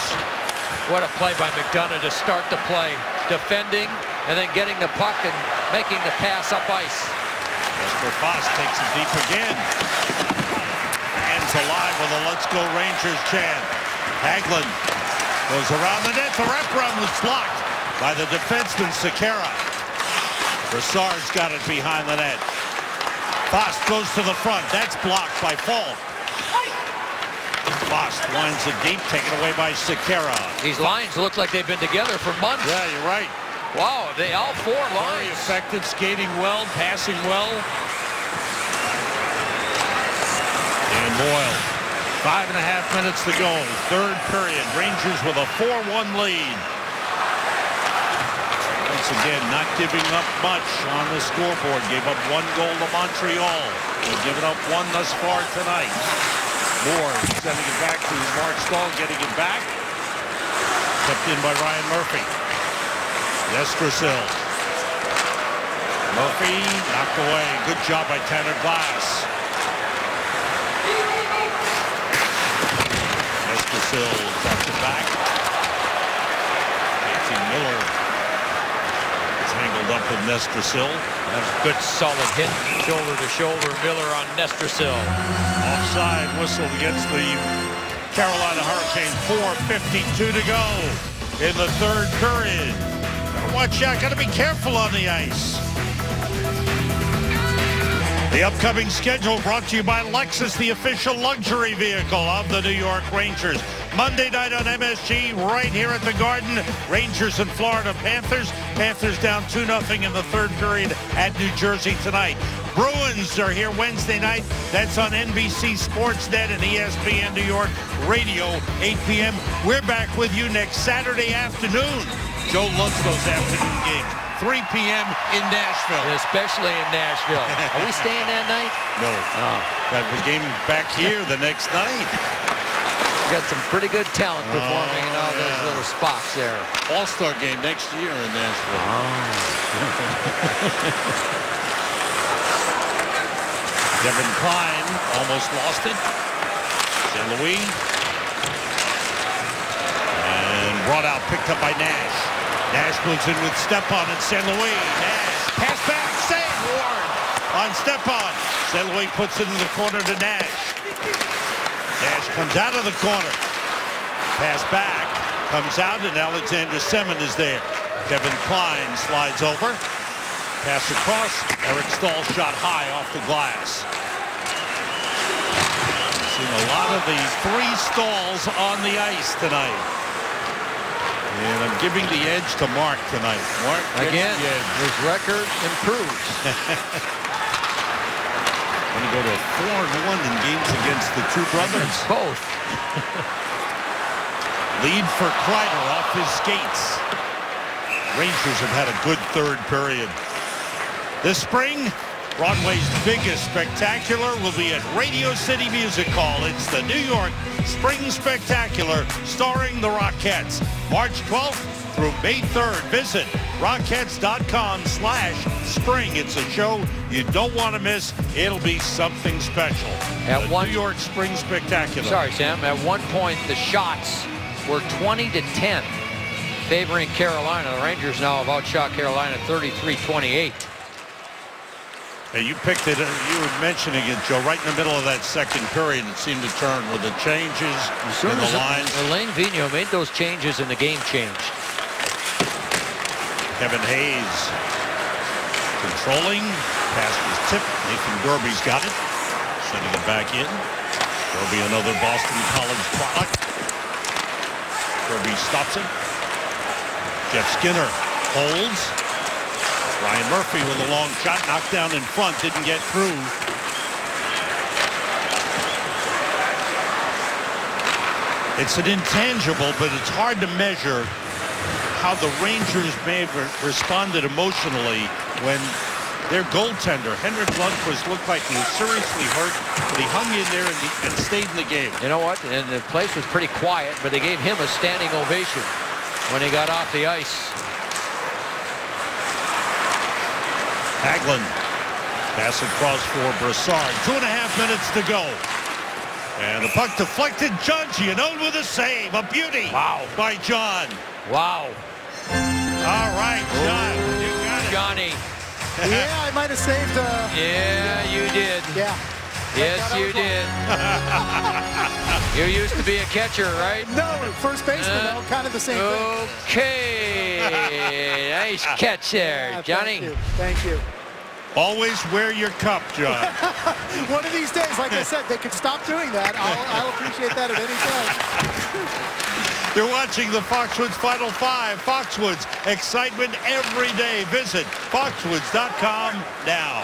What a play by McDonough to start the play. Defending and then getting the puck and making the pass up ice. Jesper Fox takes it deep again. Hands alive with a Let's Go Rangers chant. Hagelin goes around the net. The wraparound was blocked by the defenseman Sekera. Brassard's got it behind the net. Foss goes to the front. That's blocked by Falk. Foss winds it deep, taken away by Sekera. These lines look like they've been together for months. Yeah, you're right. Wow, they all 4 lines. Very effective, skating well, passing well. Dan Boyle. 5.5 minutes to go. Third period. Rangers with a 4-1 lead. Once again, not giving up much on the scoreboard. Gave up 1 goal to Montreal. They've given up 1 thus far tonight. Moore sending it back to Mark Stahl, getting it back. Kept in by Ryan Murphy. Yestersil. Murphy knocked away. Good job by Tanner Glass. Yestersil dropped it back. Casey Miller is tangled up with Nestrasil. That's a good solid hit, shoulder to shoulder. Miller on Nestrasil. Offside whistle against the Carolina Hurricanes. 4:52 to go in the third period. Gotta watch out. Gotta be careful on the ice. The upcoming schedule brought to you by Lexus, the official luxury vehicle of the New York Rangers. Monday night on MSG, right here at the Garden. Rangers and Florida Panthers. Panthers down 2-0 in the third period at New Jersey tonight. Bruins are here Wednesday night. That's on NBC Sportsnet and ESPN New York Radio, 8 p.m. We're back with you next Saturday afternoon. Joe loves those afternoon games. 3 p.m. in Nashville. Especially in Nashville. Are we staying that night? No. Oh. Got the game back here the next night. We got some pretty good talent performing in all those little spots there. All-Star game next year in Nashville. Devin Klein almost lost it. St. Louis. And brought out, picked up by Nash. Nash moves in with Stepan and St. Louis. Nash, pass back, save, Ward on Stepan. St. Louis puts it in the corner to Nash. Nash comes out of the corner. Pass back, comes out, and Alexander Semin is there. Kevin Klein slides over. Pass across. Eric Stahl shot high off the glass. Seen a lot of the 3 Stalls on the ice tonight. And I'm giving the edge to Mark tonight. Mark, again, his record improves. Going to go to 4-1 in games against the two brothers. Both. Lead for Kreider off his skates. Rangers have had a good third period. This spring, Broadway's biggest spectacular will be at Radio City Music Hall. It's the New York Spring Spectacular starring the Rockettes. March 12th through May 3rd. Visit Rockettes.com/spring. It's a show you don't want to miss. It'll be something special. At New York Spring Spectacular. Sorry, Sam. At one point, the shots were 20-10 favoring Carolina. The Rangers now have outshot Carolina 33-28. Hey, you picked it. You were mentioning it, Joe, right in the middle of that second period. It seemed to turn with the changes in the lines. Alain Vigneault made those changes and the game changed. Kevin Hayes controlling. Pass was tipped. Nathan Gerby's got it. Sending it back in. Gerby, another Boston College product. Gerby stops it. Jeff Skinner holds. Ryan Murphy with a long shot, knocked down in front, didn't get through. It's an intangible, but it's hard to measure how the Rangers may have responded emotionally when their goaltender, Henrik Lundqvist, looked like he was seriously hurt, but he hung in there and stayed in the game. You know what? And the place was pretty quiet, but they gave him a standing ovation when he got off the ice. Hagelin, pass across for Brassard. 2.5 minutes to go. And the puck deflected. John Giannone with a save. A beauty. Wow. By John. Wow. All right, John. You got it. Johnny. Yeah, I might have saved. Yeah, you did. Yeah. Yes, you did. You used to be a catcher, right? No, first baseman, though, kind of the same thing. Okay. Nice catch there, Yeah, Johnny. Thank you. Always wear your cup, John. One of these days, like I said, they could stop doing that. I'll appreciate that at any time. You're watching the Foxwoods Final Five. Foxwoods, excitement every day. Visit foxwoods.com now.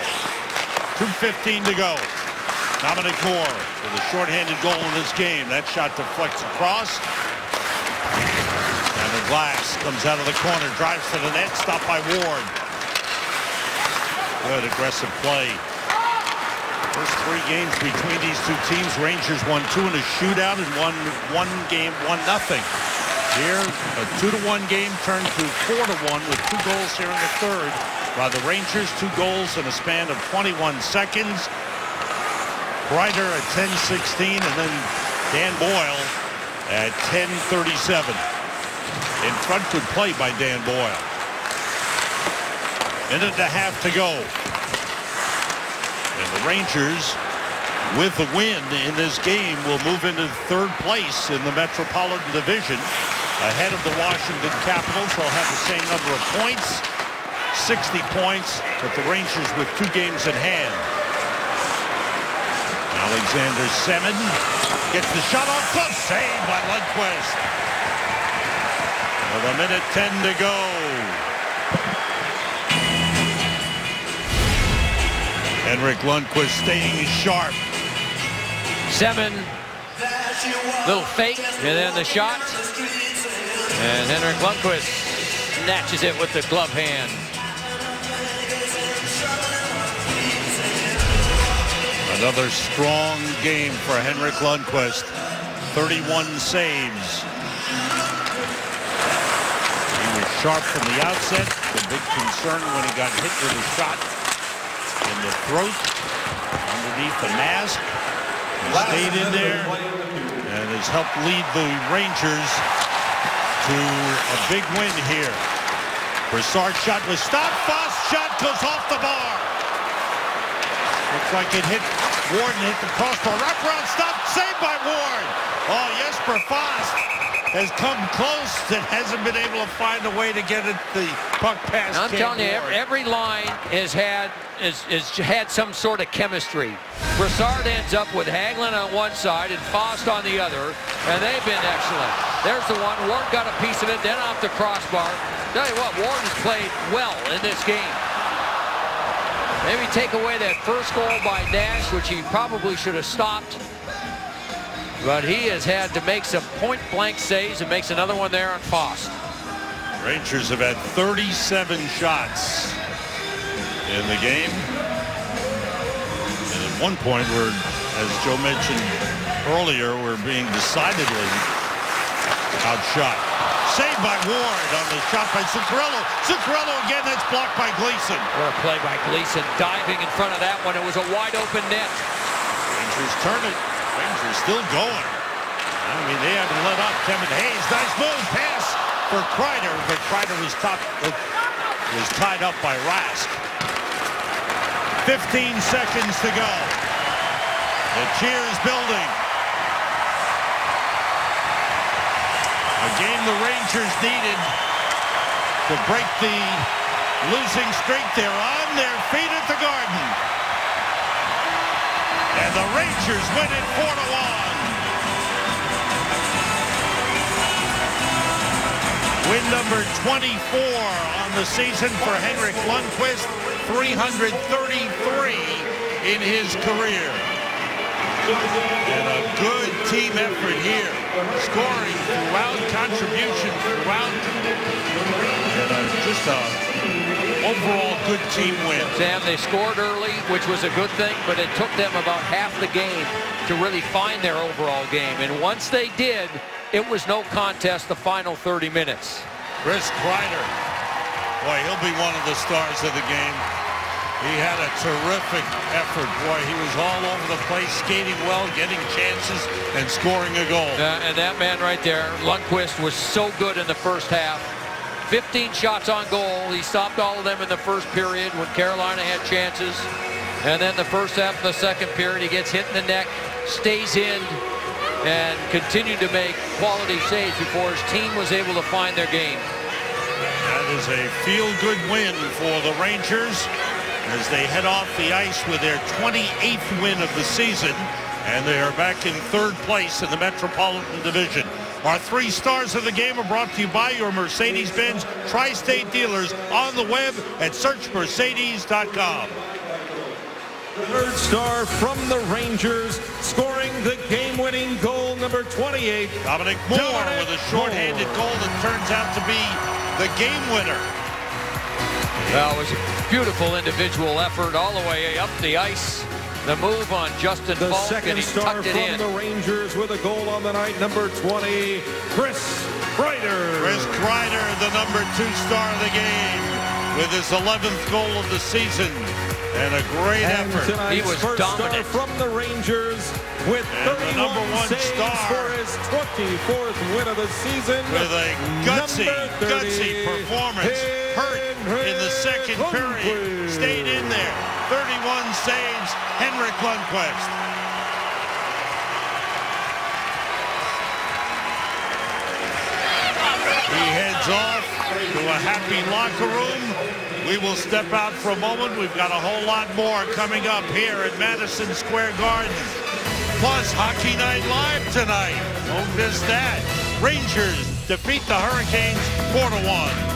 2:15 to go. Dominic Moore with a shorthanded goal in this game. That shot deflects across. And the glass comes out of the corner, drives to the net, stopped by Ward. Good aggressive play. First 3 games between these two teams, Rangers won 2 in a shootout and won 1 game 1-0. Here, a 2-1 game turned to 4-1 with 2 goals here in the third. By the Rangers, 2 goals in a span of 21 seconds. Kreider at 10:16, and then Dan Boyle at 10:37. In front, good play by Dan Boyle. Minute and a half to go. And the Rangers, with the win in this game, will move into 3rd place in the Metropolitan Division, ahead of the Washington Capitals. They'll have the same number of points, 60 points, but the Rangers with 2 games in hand. Alexander Semin gets the shot off close. Save by Lundqvist. With 1:10 to go. Henrik Lundqvist staying sharp. Semin, little fake, and then the shot. And Henrik Lundqvist snatches it with the glove hand. Another strong game for Henrik Lundqvist. 31 saves. He was sharp from the outset. The big concern when he got hit with a shot in the throat, underneath the mask. He stayed in there and has helped lead the Rangers to a big win here. Brassard's shot was stopped. Foss shot goes off the bar. Looks like it hit Ward and hit the crossbar. Wraparound stop, saved by Ward. Oh, Jesper Foss has come close and hasn't been able to find a way to get it the puck past. I'm telling you, Ward. every line has had some sort of chemistry. Brassard ends up with Hagelin on one side and Foss on the other, and they've been excellent. There's the one. Ward got a piece of it, then off the crossbar. Tell you what, Ward has played well in this game. Maybe take away that first goal by Nash, which he probably should have stopped. But he has had to make some point-blank saves and makes another one there on Foss. Rangers have had 37 shots in the game. And at one point, as Joe mentioned earlier, we're being decidedly outshot. Saved by Ward on the shot by Zuccarello. Zuccarello again, that's blocked by Gleason. What a play by Gleason, diving in front of that one. It was a wide-open net. Rangers turn it. Rangers still going. I mean, they haven't let up. Kevin Hayes, nice move, pass for Kreider, but Kreider was tied up by Rask. 15 seconds to go. The cheers building. A game the Rangers needed to break the losing streak. They're on their feet at the Garden. And the Rangers win it 4-1. Win number 24 on the season for Henrik Lundqvist, 333 in his career. And a good team effort here, scoring throughout, contribution throughout, and just a overall good team win. Sam, they scored early, which was a good thing, but it took them about half the game to really find their overall game. And once they did, it was no contest the final 30 minutes. Chris Kreider, boy, he'll be one of the stars of the game. He had a terrific effort. Boy, he was all over the place, skating well, getting chances, and scoring a goal. And that man right there, Lundqvist, was so good in the first half. 15 shots on goal. He stopped all of them in the first period when Carolina had chances. And then the first half of the second period, he gets hit in the neck, stays in, and continued to make quality saves before his team was able to find their game. That is a feel-good win for the Rangers as they head off the ice with their 28th win of the season, and they are back in third place in the Metropolitan Division. Our 3 stars of the game are brought to you by your Mercedes-Benz Tri-State dealers on the web at searchmercedes.com. Third star from the Rangers, scoring the game-winning goal, number 28. Dominic Moore with a shorthanded goal that turns out to be the game winner. Well, it was a beautiful individual effort all the way up the ice. The move on Justin The Falk, second and he star tucked it from in. the Rangers with a goal on the night, number 20, Chris Kreider. Chris Kreider, the number 2 star of the game, with his 11th goal of the season. And a great effort. He was first dominant. Star from the Rangers with And the 31 number 1 saves star for his 24th win of the season. with a gutsy Number 30, performance. Hurt in the second period. Lundqvist. Stayed in there. 31 saves, Henrik Lundqvist. He heads off to a happy locker room. We will step out for a moment. We've got a whole lot more coming up here at Madison Square Garden. Plus, Hockey Night Live tonight. Don't miss that. Rangers defeat the Hurricanes 4-1.